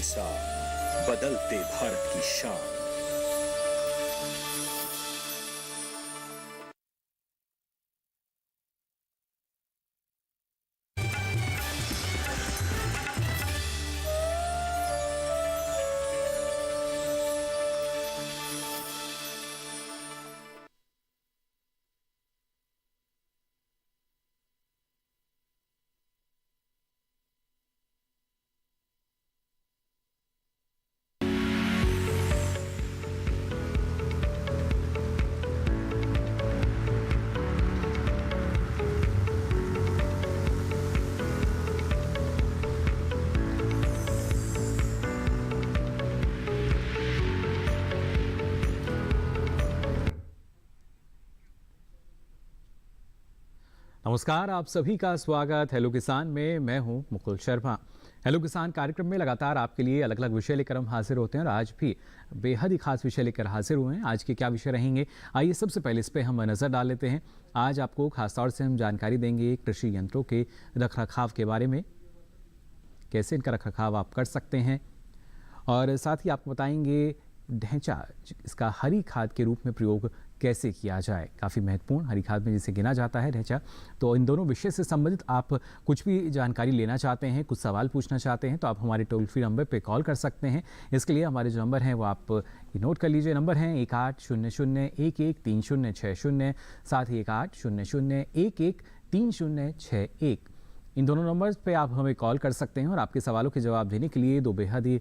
साथ बदलते भारत की शान। नमस्कार, आप सभी का स्वागत हेलो किसान में। मैं हूं मुकुल शर्मा। हेलो किसान कार्यक्रम में लगातार आपके लिए अलग अलग विषय लेकर हम हाजिर होते हैं और आज भी बेहद ही खास विषय लेकर हाजिर हुए हैं। आज के क्या विषय रहेंगे, आइए सबसे पहले इस पे हम नज़र डाल लेते हैं। आज आपको खासतौर से हम जानकारी देंगे कृषि यंत्रों के रखरखाव के बारे में, कैसे इनका रखरखाव आप कर सकते हैं, और साथ ही आपको बताएंगे ढैंचा, इसका हरी खाद के रूप में प्रयोग कैसे किया जाए। काफ़ी महत्वपूर्ण हरी खाद में जिसे गिना जाता है ढैंचा। तो इन दोनों विषय से संबंधित आप कुछ भी जानकारी लेना चाहते हैं, कुछ सवाल पूछना चाहते हैं, तो आप हमारे टोल फ्री नंबर पे कॉल कर सकते हैं। इसके लिए हमारे जो नंबर हैं वो आप नोट कर लीजिए। नंबर हैं 1800113060, साथ ही 1800113061। इन दोनों नंबर्स पे आप हमें कॉल कर सकते हैं और आपके सवालों के जवाब देने के लिए दो बेहद ही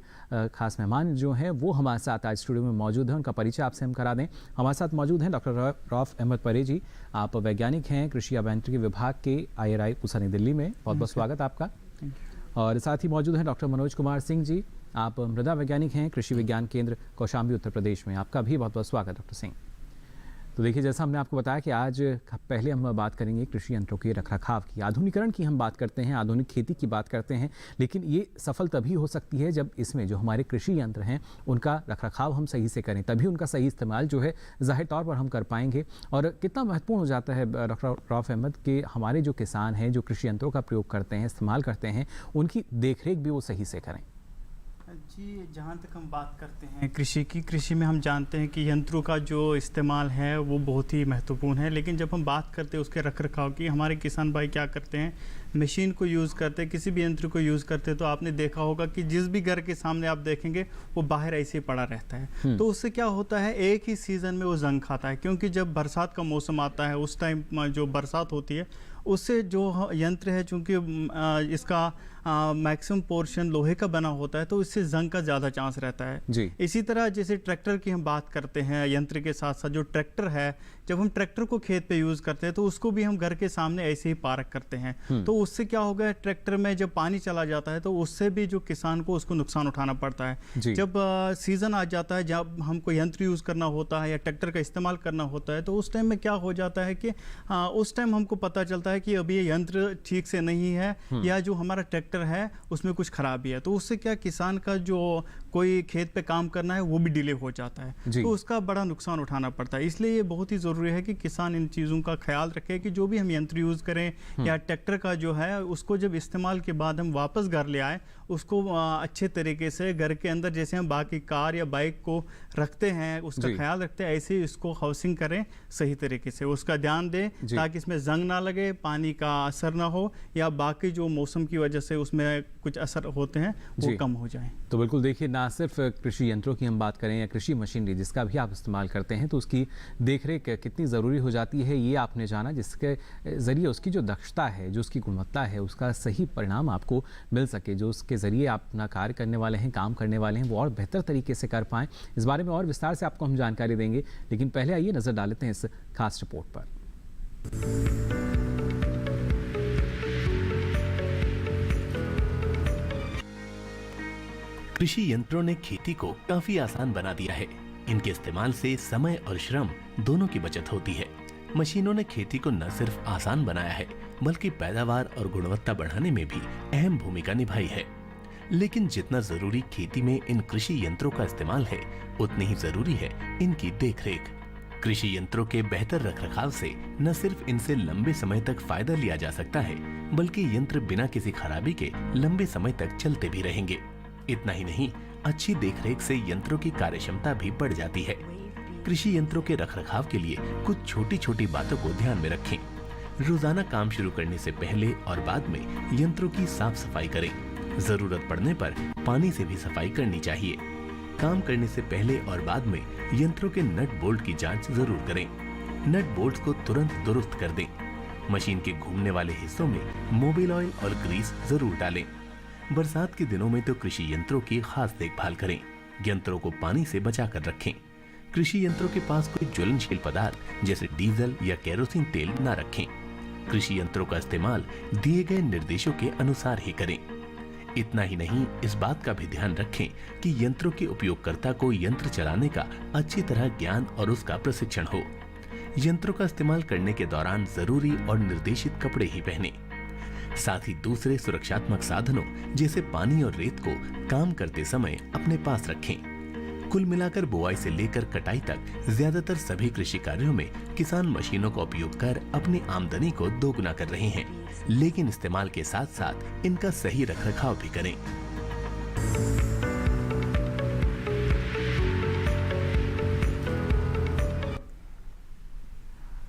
खास मेहमान जो हैं वो हमारे साथ आज स्टूडियो में मौजूद हैं। उनका परिचय आपसे हम करा दें। हमारे साथ मौजूद हैं डॉक्टर रऊफ अहमद परे जी। आप वैज्ञानिक हैं कृषि अभियांत्रिकी विभाग के IRI पूसा नई दिल्ली में। बहुत बहुत स्वागत आपका। और साथ ही मौजूद हैं डॉक्टर मनोज कुमार सिंह जी। आप मृदा वैज्ञानिक हैं कृषि विज्ञान केंद्र कौशाम्बी उत्तर प्रदेश में। आपका भी बहुत बहुत स्वागत डॉक्टर सिंह। तो देखिए, जैसा हमने आपको बताया कि आज पहले हम बात करेंगे कृषि यंत्रों के रखरखाव की, आधुनिकीकरण की हम बात करते हैं, आधुनिक खेती की बात करते हैं। लेकिन ये सफल तभी हो सकती है जब इसमें जो हमारे कृषि यंत्र हैं उनका रखरखाव हम सही से करें, तभी उनका सही इस्तेमाल जो है ज़ाहिर तौर पर हम कर पाएंगे। और कितना महत्वपूर्ण हो जाता है डॉक्टर रऊफ अहमद के हमारे जो किसान हैं जो कृषि यंत्रों का प्रयोग करते हैं, इस्तेमाल करते हैं, उनकी देखरेख भी वो सही से करें। जी, जहाँ तक हम बात करते हैं कृषि में हम जानते हैं कि यंत्रों का जो इस्तेमाल है वो बहुत ही महत्वपूर्ण है। लेकिन जब हम बात करते हैं उसके रखरखाव की, हमारे किसान भाई क्या करते हैं, मशीन को यूज़ करते हैं, किसी भी यंत्र को यूज़ करते हैं, तो आपने देखा होगा कि जिस भी घर के सामने आप देखेंगे वो बाहर ऐसे ही पड़ा रहता है। तो उससे क्या होता है, एक ही सीज़न में वो जंग खाता है। क्योंकि जब बरसात का मौसम आता है उस टाइम जो बरसात होती है उससे जो यंत्र है, चूँकि इसका मैक्सिमम पोर्शन लोहे का बना होता है, तो इससे जंग का ज़्यादा चांस रहता है जी। इसी तरह जैसे ट्रैक्टर की हम बात करते हैं, यंत्र के साथ साथ जो ट्रैक्टर है, जब हम ट्रैक्टर को खेत पे यूज़ करते हैं तो उसको भी हम घर के सामने ऐसे ही पार्क करते हैं। तो उससे क्या होगा, ट्रैक्टर में जब पानी चला जाता है तो उससे भी जो किसान को उसको नुकसान उठाना पड़ता है। जब सीज़न आ जाता है, जब हमको यंत्र यूज़ करना होता है या ट्रैक्टर का इस्तेमाल करना होता है, तो उस टाइम में क्या हो जाता है कि उस टाइम हमको पता चलता है कि अभी ये यंत्र ठीक से नहीं है या जो हमारा ट्रैक्टर है उसमें कुछ खराबी है। तो उससे क्या किसान का जो कोई खेत पे काम करना है वो भी डिले हो जाता है, तो उसका बड़ा नुकसान उठाना पड़ता है। इसलिए ये बहुत ही ज़रूरी है कि किसान इन चीज़ों का ख्याल रखे कि जो भी हम यंत्र यूज़ करें या ट्रैक्टर का जो है उसको जब इस्तेमाल के बाद हम वापस घर ले आए, उसको अच्छे तरीके से घर के अंदर जैसे हम बाकी कार या बाइक को रखते हैं उसका ख्याल रखते हैं, ऐसे ही इसको हाउसिंग करें सही तरीके से, उसका ध्यान दें ताकि इसमें जंग ना लगे, पानी का असर ना हो या बाकी जो मौसम की वजह से उसमें कुछ असर होते हैं वो कम हो जाए। तो बिल्कुल देखिए, ना सिर्फ कृषि यंत्रों की हम बात करें या कृषि मशीनरी जिसका भी आप इस्तेमाल करते हैं तो उसकी देखरेख कितनी ज़रूरी हो जाती है ये आपने जाना, जिसके ज़रिए उसकी जो दक्षता है, जो उसकी गुणवत्ता है, उसका सही परिणाम आपको मिल सके, जो उसके ज़रिए आप अपना कार्य करने वाले हैं, काम करने वाले हैं, वो और बेहतर तरीके से कर पाएँ। इस बारे में और विस्तार से आपको हम जानकारी देंगे, लेकिन पहले आइए नज़र डाल लेते हैं इस खास रिपोर्ट पर। कृषि यंत्रों ने खेती को काफी आसान बना दिया है। इनके इस्तेमाल से समय और श्रम दोनों की बचत होती है। मशीनों ने खेती को न सिर्फ आसान बनाया है बल्कि पैदावार और गुणवत्ता बढ़ाने में भी अहम भूमिका निभाई है। लेकिन जितना जरूरी खेती में इन कृषि यंत्रों का इस्तेमाल है, उतनी ही जरूरी है इनकी देखरेख। कृषि यंत्रों के बेहतर रखरखाव से न सिर्फ इनसे लंबे समय तक फायदा लिया जा सकता है, बल्कि यंत्र बिना किसी खराबी के लंबे समय तक चलते भी रहेंगे। इतना ही नहीं, अच्छी देखरेख से यंत्रों की कार्यक्षमता भी बढ़ जाती है। कृषि यंत्रों के रखरखाव के लिए कुछ छोटी छोटी बातों को ध्यान में रखें। रोजाना काम शुरू करने से पहले और बाद में यंत्रों की साफ सफाई करें। जरूरत पड़ने पर पानी से भी सफाई करनी चाहिए। काम करने से पहले और बाद में यंत्रों के नट बोल्ट की जांच जरूर करें। नट बोल्ट को तुरंत दुरुस्त कर दें। मशीन के घूमने वाले हिस्सों में मोबिल ऑयल और ग्रीस जरूर डालें। बरसात के दिनों में तो कृषि यंत्रों की खास देखभाल करें। यंत्रों को पानी से बचा कर रखें। कृषि यंत्रों के पास कोई ज्वलनशील पदार्थ जैसे डीजल या केरोसिन तेल न रखें। कृषि यंत्रों का इस्तेमाल दिए गए निर्देशों के अनुसार ही करें। इतना ही नहीं, इस बात का भी ध्यान रखें कि यंत्रों के उपयोगकर्ता को यंत्र चलाने का अच्छी तरह ज्ञान और उसका प्रशिक्षण हो। यंत्रों का इस्तेमाल करने के दौरान जरूरी और निर्देशित कपड़े ही पहने। साथ ही दूसरे सुरक्षात्मक साधनों जैसे पानी और रेत को काम करते समय अपने पास रखें। कुल मिलाकर बुआई से लेकर कटाई तक ज्यादातर सभी कृषि कार्यों में किसान मशीनों का उपयोग कर अपनी आमदनी को दोगुना कर रहे हैं, लेकिन इस्तेमाल के साथ साथ इनका सही रखरखाव भी करें।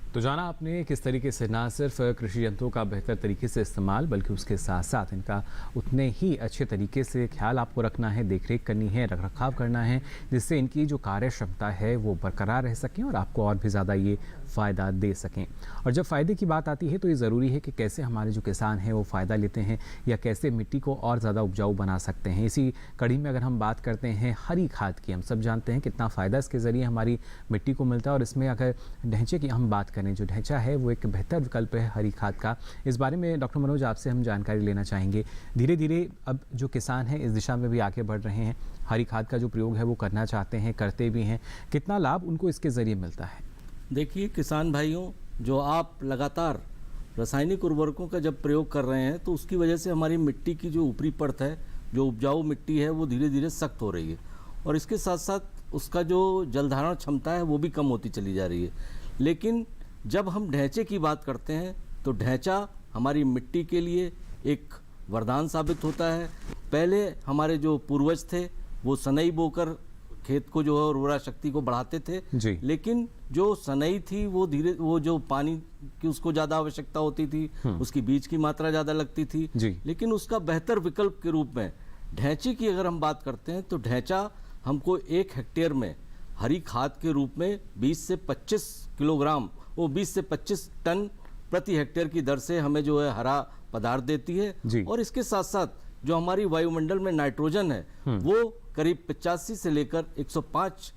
तो जाना आपने किस तरीके से ना सिर्फ कृषि यंत्रों का बेहतर तरीके से इस्तेमाल बल्कि उसके साथ साथ इनका उतने ही अच्छे तरीके से ख्याल आपको रखना है, देखरेख करनी है, रखरखाव करना है, जिससे इनकी जो कार्य क्षमता है वो बरकरार रह सकें और आपको और भी ज़्यादा ये फ़ायदा दे सकें। और जब फ़ायदे की बात आती है तो ये ज़रूरी है कि कैसे हमारे जो किसान हैं वो फ़ायदा लेते हैं या कैसे मिट्टी को और ज़्यादा उपजाऊ बना सकते हैं। इसी कड़ी में अगर हम बात करते हैं हरी खाद की, हम सब जानते हैं कितना फ़ायदा इसके ज़रिए हमारी मिट्टी को मिलता है। और इसमें अगर ढांचे की हम बात करें, जो ढांचा है वो एक बेहतर विकल्प है हरी खाद का। इस बारे में डॉक्टर मनोज आपसे हम जानकारी लेना चाहेंगे। धीरे धीरे अब जो किसान हैं इस दिशा में भी आगे बढ़ रहे हैं, हरी खाद का जो प्रयोग है वो करना चाहते हैं, करते भी हैं। कितना लाभ उनको इसके ज़रिए मिलता है? देखिए किसान भाइयों, जो आप लगातार रासायनिक उर्वरकों का जब प्रयोग कर रहे हैं तो उसकी वजह से हमारी मिट्टी की जो ऊपरी परत है, जो उपजाऊ मिट्टी है, वो धीरे धीरे सख्त हो रही है और इसके साथ साथ उसका जो जलधारण क्षमता है वो भी कम होती चली जा रही है। लेकिन जब हम ढांचे की बात करते हैं तो ढांचा हमारी मिट्टी के लिए एक वरदान साबित होता है। पहले हमारे जो पूर्वज थे वो सनई बोकर खेत को जो है उर्वरा शक्ति को बढ़ाते थे जी। लेकिन जो सनई थी वो जो पानी की उसको ज़्यादा आवश्यकता होती थी, उसकी बीज की मात्रा ज़्यादा लगती थी जी। लेकिन उसका बेहतर विकल्प के रूप में ढांचे की अगर हम बात करते हैं तो ढांचा हमको 1 हेक्टेयर में हरी खाद के रूप में 20 से 25 किलोग्राम, वो 20 से 25 टन प्रति हेक्टेयर की दर से हमें जो है हरा पदार्थ देती है। और इसके साथ साथ जो हमारी वायुमंडल में नाइट्रोजन है वो करीब 85 से लेकर 105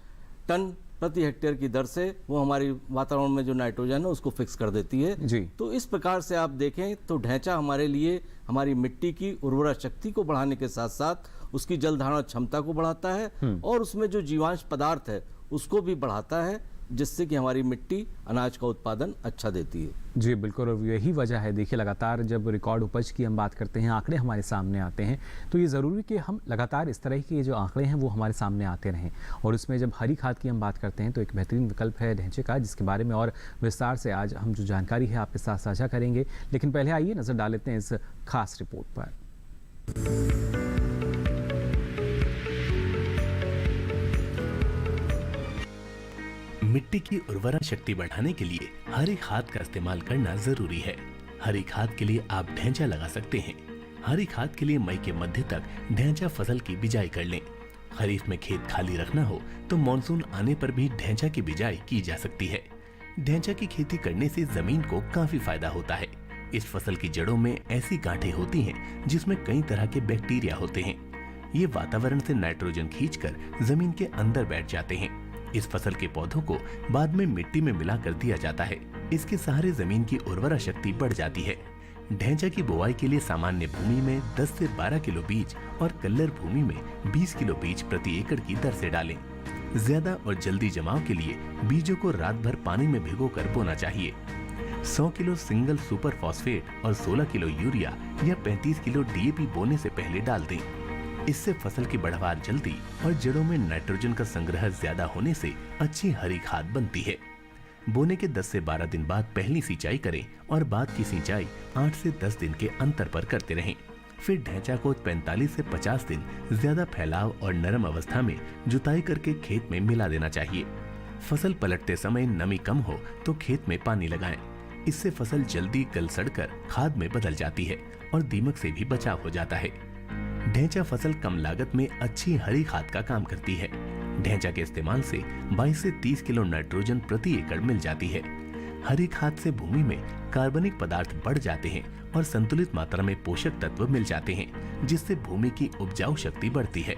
टन प्रति हेक्टेयर की दर से वो हमारी वातावरण में जो नाइट्रोजन है उसको फिक्स कर देती है जी। तो इस प्रकार से आप देखें तो ढांचा हमारे लिए हमारी मिट्टी की उर्वरा शक्ति को बढ़ाने के साथ साथ उसकी जल धारण क्षमता को बढ़ाता है और उसमें जो जीवांश पदार्थ है उसको भी बढ़ाता है, जिससे कि हमारी मिट्टी अनाज का उत्पादन अच्छा देती है। जी बिल्कुल, और यही वजह है। देखिए लगातार जब रिकॉर्ड उपज की हम बात करते हैं, आंकड़े हमारे सामने आते हैं, तो ये ज़रूरी कि हम लगातार इस तरह के जो आंकड़े हैं वो हमारे सामने आते रहें। और उसमें जब हरी खाद की हम बात करते हैं तो एक बेहतरीन विकल्प है ढांचे का, जिसके बारे में और विस्तार से आज हम जो जानकारी है आपके साथ साझा करेंगे। लेकिन पहले आइए नज़र डाल लेते हैं इस खास रिपोर्ट पर। मिट्टी की उर्वरा शक्ति बढ़ाने के लिए हरी खाद का इस्तेमाल करना जरूरी है। हरी खाद के लिए आप ढांचा लगा सकते हैं। हरी खाद के लिए मई के मध्य तक ढांचा फसल की बिजाई कर लें। खरीफ में खेत खाली रखना हो तो मानसून आने पर भी ढांचा की बिजाई की जा सकती है। ढांचा की खेती करने से जमीन को काफी फायदा होता है। इस फसल की जड़ों में ऐसी गांठें होती हैं जिसमें कई तरह के बैक्टीरिया होते हैं। ये वातावरण से नाइट्रोजन खींचकर जमीन के अंदर बैठ जाते हैं। इस फसल के पौधों को बाद में मिट्टी में मिला कर दिया जाता है। इसके सहारे जमीन की उर्वरा शक्ति बढ़ जाती है। ढांचा की बुआई के लिए सामान्य भूमि में 10 से 12 किलो बीज और कल्लर भूमि में 20 किलो बीज प्रति एकड़ की दर से डालें। ज्यादा और जल्दी जमाव के लिए बीजों को रात भर पानी में भिगोकर बोना चाहिए। 100 किलो सिंगल सुपर फॉस्फेट और 16 किलो यूरिया या 35 किलो डीएपी बोने से पहले डाल दें। इससे फसल की बढ़वार जल्दी और जड़ों में नाइट्रोजन का संग्रह ज्यादा होने से अच्छी हरी खाद बनती है। बोने के 10 से 12 दिन बाद पहली सिंचाई करें और बाद की सिंचाई 8 से 10 दिन के अंतर पर करते रहें। फिर ढैंचा को 45 से 50 दिन ज्यादा फैलाव और नरम अवस्था में जुताई करके खेत में मिला देना चाहिए। फसल पलटते समय नमी कम हो तो खेत में पानी लगाएं। इससे फसल जल्दी गल सड़कर खाद में बदल जाती है और दीमक से भी बचाव हो जाता है। ढैंचा फसल कम लागत में अच्छी हरी खाद का काम करती है। ढैंचा के इस्तेमाल से 22 से 30 किलो नाइट्रोजन प्रति एकड़ मिल जाती है। हरी खाद से भूमि में कार्बनिक पदार्थ बढ़ जाते हैं और संतुलित मात्रा में पोषक तत्व मिल जाते हैं, जिससे भूमि की उपजाऊ शक्ति बढ़ती है।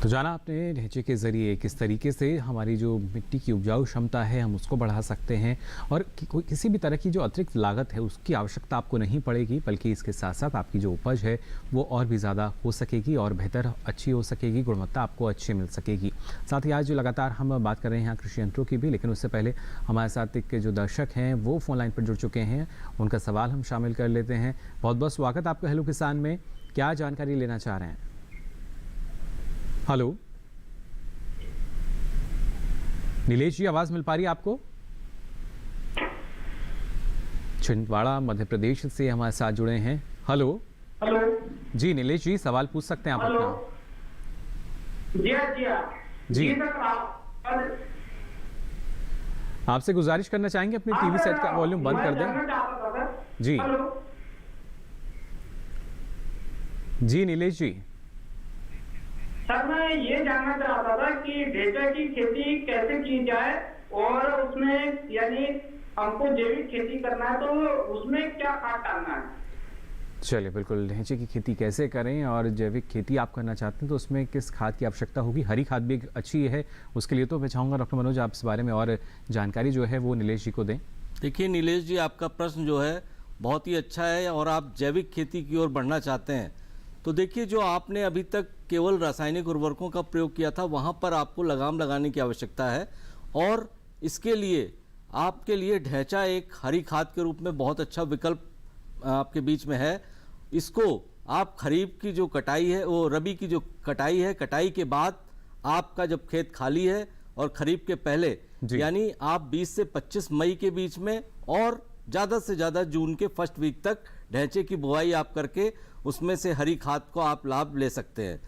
तो जाना आपने ढैंचे के ज़रिए किस तरीके से हमारी जो मिट्टी की उपजाऊ क्षमता है हम उसको बढ़ा सकते हैं और किसी भी तरह की जो अतिरिक्त लागत है उसकी आवश्यकता आपको नहीं पड़ेगी, बल्कि इसके साथ साथ आपकी जो उपज है वो और भी ज़्यादा हो सकेगी और बेहतर अच्छी हो सकेगी, गुणवत्ता आपको अच्छी मिल सकेगी। साथ ही आज जो लगातार हम बात कर रहे हैं यहाँ कृषि यंत्रों की भी, लेकिन उससे पहले हमारे साथ एक जो दर्शक हैं वो फ़ोन लाइन पर जुड़ चुके हैं, उनका सवाल हम शामिल कर लेते हैं। बहुत बहुत स्वागत आपका हेलो किसान में। क्या जानकारी लेना चाह रहे हैं? हेलो नीलेश जी, आवाज मिल पा रही है आपको? छिंदवाड़ा मध्य प्रदेश से हमारे साथ जुड़े हैं। हेलो जी नीलेश जी, सवाल पूछ सकते हैं आप अपना। जी आपसे गुजारिश करना चाहेंगे अपने टीवी सेट का वॉल्यूम बंद कर दें। जी नीलेश जी। सर मैं ये जानना चाहता था कि ढैंचा की खेती कैसे की जाए और उसमें यानी हमको जैविक खेती करना है तो उसमें क्या खाद डालना है? चलिए बिल्कुल, ढैंचे की खेती कैसे करें और जैविक खेती आप करना चाहते हैं तो उसमें किस खाद की आवश्यकता होगी? हरी खाद भी अच्छी है उसके लिए, तो मैं चाहूँगा डॉक्टर मनोज आप इस बारे में और जानकारी जो है वो नीलेश जी को दें। देखिए नीलेश जी, आपका प्रश्न जो है बहुत ही अच्छा है और आप जैविक खेती की ओर बढ़ना चाहते हैं। तो देखिए, जो आपने अभी तक केवल रासायनिक उर्वरकों का प्रयोग किया था वहाँ पर आपको लगाम लगाने की आवश्यकता है और इसके लिए आपके लिए ढैंचा एक हरी खाद के रूप में बहुत अच्छा विकल्प आपके बीच में है। इसको आप खरीफ की जो कटाई है वो रबी की जो कटाई है, कटाई के बाद आपका जब खेत खाली है और खरीफ के पहले यानी आप 20 से 25 मई के बीच में और ज़्यादा से ज़्यादा जून के फर्स्ट वीक तक ढैंचे की बुआई आप करके उसमें से हरी खाद को आप लाभ ले सकते हैं।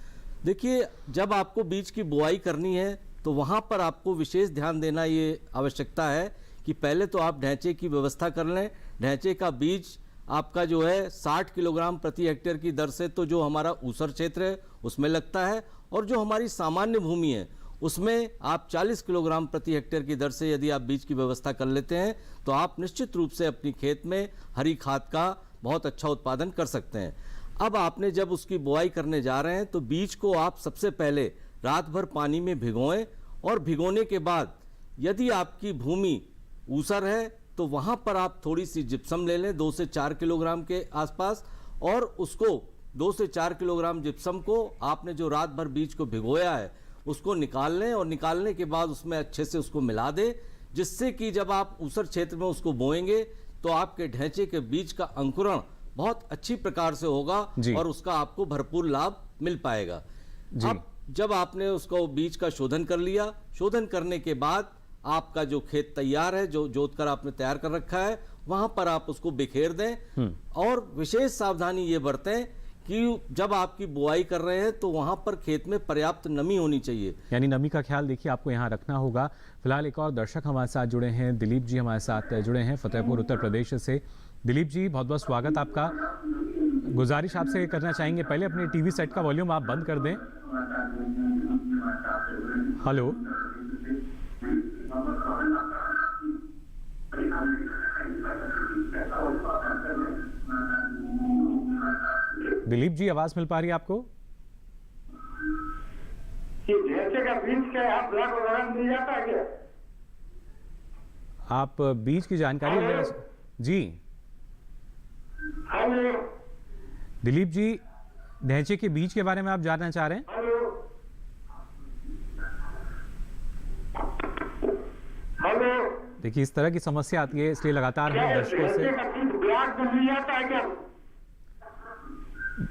देखिए, जब आपको बीज की बुआई करनी है तो वहाँ पर आपको विशेष ध्यान देना ये आवश्यकता है कि पहले तो आप ढैंचे की व्यवस्था कर लें। ढैंचे का बीज आपका जो है 60 किलोग्राम प्रति हेक्टेयर की दर से तो जो हमारा ऊसर क्षेत्र है उसमें लगता है और जो हमारी सामान्य भूमि है उसमें आप 40 किलोग्राम प्रति हेक्टेयर की दर से यदि आप बीज की व्यवस्था कर लेते हैं तो आप निश्चित रूप से अपनी खेत में हरी खाद का बहुत अच्छा उत्पादन कर सकते हैं। अब आपने जब उसकी बुआई करने जा रहे हैं तो बीज को आप सबसे पहले रात भर पानी में भिगोएं और भिगोने के बाद यदि आपकी भूमि ऊसर है तो वहाँ पर आप थोड़ी सी जिप्सम ले लें 2 से 4 किलोग्राम के आसपास और उसको 2 से 4 किलोग्राम जिप्सम को आपने जो रात भर बीज को भिगोया है उसको निकाल लें और निकालने के बाद उसमें अच्छे से उसको मिला दें, जिससे कि जब आप ऊसर क्षेत्र में उसको बोएंगे तो आपके ढैंचे के बीज का अंकुरण बहुत अच्छी प्रकार से होगा और उसका आपको भरपूर लाभ मिल पाएगा। अब जब आपने उसको बीज का शोधन कर लिया, शोधन करने के बाद आपका जो खेत तैयार है, जो जोत कर आपने तैयार कर रखा है, वहां पर आप उसको बिखेर दें और विशेष सावधानी ये बरतें कि जब आपकी बुआई कर रहे हैं तो वहां पर खेत में पर्याप्त नमी होनी चाहिए। यानी नमी का ख्याल देखिए आपको यहाँ रखना होगा। फिलहाल एक और दर्शक हमारे साथ जुड़े हैं, दिलीप जी हमारे साथ जुड़े हैं फतेहपुर उत्तर प्रदेश से। दिलीप जी, बहुत बहुत स्वागत आपका। गुजारिश आपसे करना चाहेंगे, पहले अपने टीवी सेट का वॉल्यूम आप बंद कर दें। हेलो दिलीप जी, आवाज मिल पा रही है आपको? ढैंचे का बीज क्या आप ब्लॉक वगैरह मिल जाता है क्या? आप बीज की जानकारी लेना जी। हेलो दिलीप जी, ढैंचे के बीज के बारे में आप जानना चाह रहे हैं? हेलो देखिए, इस तरह की समस्या आती है, इसलिए लगातार हम दर्शकों से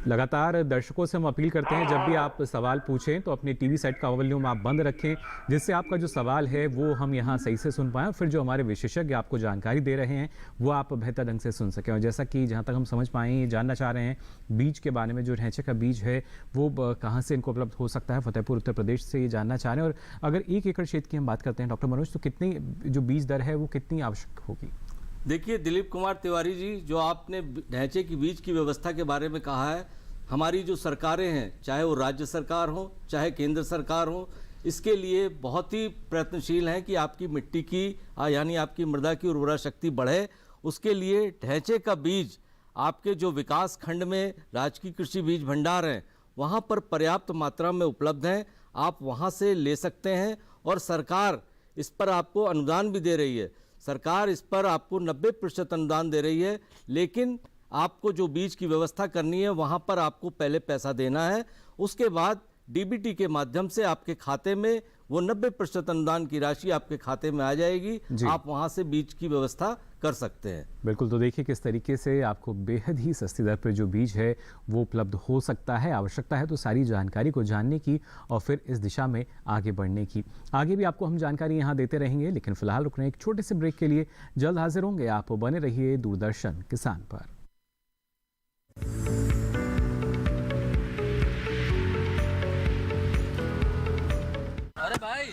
लगातार दर्शकों से हम अपील करते हैं, जब भी आप सवाल पूछें तो अपने टीवी सेट का वॉल्यूम आप बंद रखें, जिससे आपका जो सवाल है वो हम यहाँ सही से सुन पाएँ, फिर जो हमारे विशेषज्ञ आपको जानकारी दे रहे हैं वो आप बेहतर ढंग से सुन सकें। और जैसा कि जहाँ तक हम समझ पाएँ, जानना चाह रहे हैं बीज के बारे में, जो ढैंचे का बीज है वो कहाँ से इनको उपलब्ध हो सकता है। फतेहपुर उत्तर प्रदेश से ये जानना चाह रहे हैं। और अगर 1 एकड़ क्षेत्र की हम बात करते हैं डॉक्टर मनोज, तो कितनी जो बीज दर है वो कितनी आवश्यक होगी? देखिए दिलीप कुमार तिवारी जी, जो आपने ढैंचे की बीज की व्यवस्था के बारे में कहा है, हमारी जो सरकारें हैं, चाहे वो राज्य सरकार हो चाहे केंद्र सरकार हो, इसके लिए बहुत ही प्रयत्नशील हैं कि आपकी मिट्टी की यानी आपकी मृदा की उर्वरा शक्ति बढ़े। उसके लिए ढैंचे का बीज आपके जो विकास खंड में राजकीय कृषि बीज भंडार हैं वहाँ पर पर्याप्त मात्रा में उपलब्ध हैं, आप वहाँ से ले सकते हैं। और सरकार इस पर आपको अनुदान भी दे रही है। सरकार इस पर आपको 90% अनुदान दे रही है, लेकिन आपको जो बीज की व्यवस्था करनी है वहाँ पर आपको पहले पैसा देना है। उसके बाद डीबीटी के माध्यम से आपके खाते में वो 90% अनुदान की राशि आपके खाते में आ जाएगी, आप वहाँ से बीज की व्यवस्था कर सकते हैं। बिल्कुल, तो देखिए किस तरीके से आपको बेहद ही सस्ती दर पर जो बीज है वो उपलब्ध हो सकता है। आवश्यकता है तो सारी जानकारी को जानने की और फिर इस दिशा में आगे बढ़ने की। आगे भी आपको हम जानकारी यहाँ देते रहेंगे, लेकिन फिलहाल रुक रहे हैं एक छोटे से ब्रेक के लिए। जल्द हाजिर होंगे, आप बने रहिए दूरदर्शन किसान पर। अरे भाई,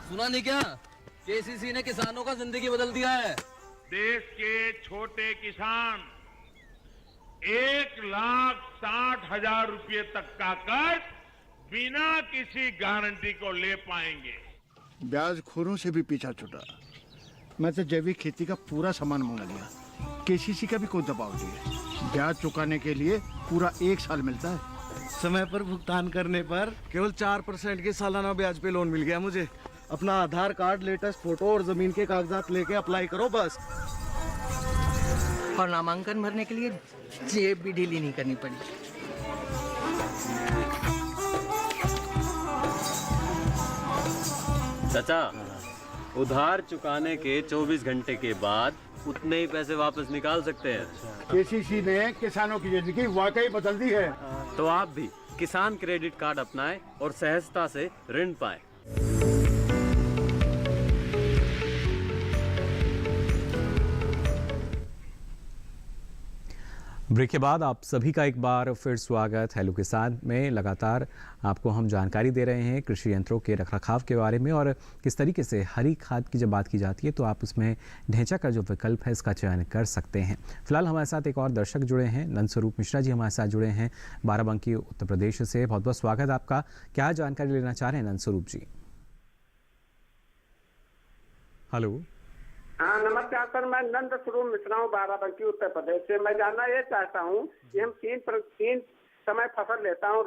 सुना नहीं क्या? केसीसी ने किसानों का जिंदगी बदल दिया है। देश के छोटे किसान 1,60,000 रुपये तक का कर्ज बिना किसी गारंटी को ले पाएंगे। ब्याज खोरों से भी पीछा छूटा। मैं तो जैविक खेती का पूरा सामान मंगा लिया, केसीसी का भी कोई दबाव नहीं है। ब्याज चुकाने के लिए पूरा 1 साल मिलता है। समय पर भुगतान करने पर केवल 4% के सालाना ब्याज पे लोन मिल गया मुझे। अपना आधार कार्ड, लेटेस्ट फोटो और जमीन के कागजात लेके अप्लाई करो बस। और नामांकन भरने के लिए जेब भी ढीली नहीं करनी पड़ी। चाचा, उधार चुकाने के 24 घंटे के बाद उतने ही पैसे वापस निकाल सकते हैं। केसीसी ने किसानों की जिंदगी वाकई बदल दी है। तो आप भी किसान क्रेडिट कार्ड अपनाएं और सहजता से ऋण पाएं। ब्रेक के बाद आप सभी का एक बार फिर स्वागत। हेलो किसान में लगातार आपको हम जानकारी दे रहे हैं कृषि यंत्रों के रखरखाव के बारे में, और किस तरीके से हरी खाद की जब बात की जाती है तो आप उसमें ढैंचा का जो विकल्प है इसका चयन कर सकते हैं। फिलहाल हमारे साथ एक और दर्शक जुड़े हैं, नंदस्वरूप मिश्रा जी हमारे साथ जुड़े हैं बाराबंकी उत्तर प्रदेश से। बहुत बहुत स्वागत आपका। क्या जानकारी लेना चाह रहे हैं नंदस्वरूप जी? हेलो। हाँ नमस्कार सर, मैं नंद स्वरूप मिश्रा हूँ बाराबंकी उत्तर प्रदेश से। मैं जानना ये चाहता हूँ कि हम तीन समय फसल लेता हूँ,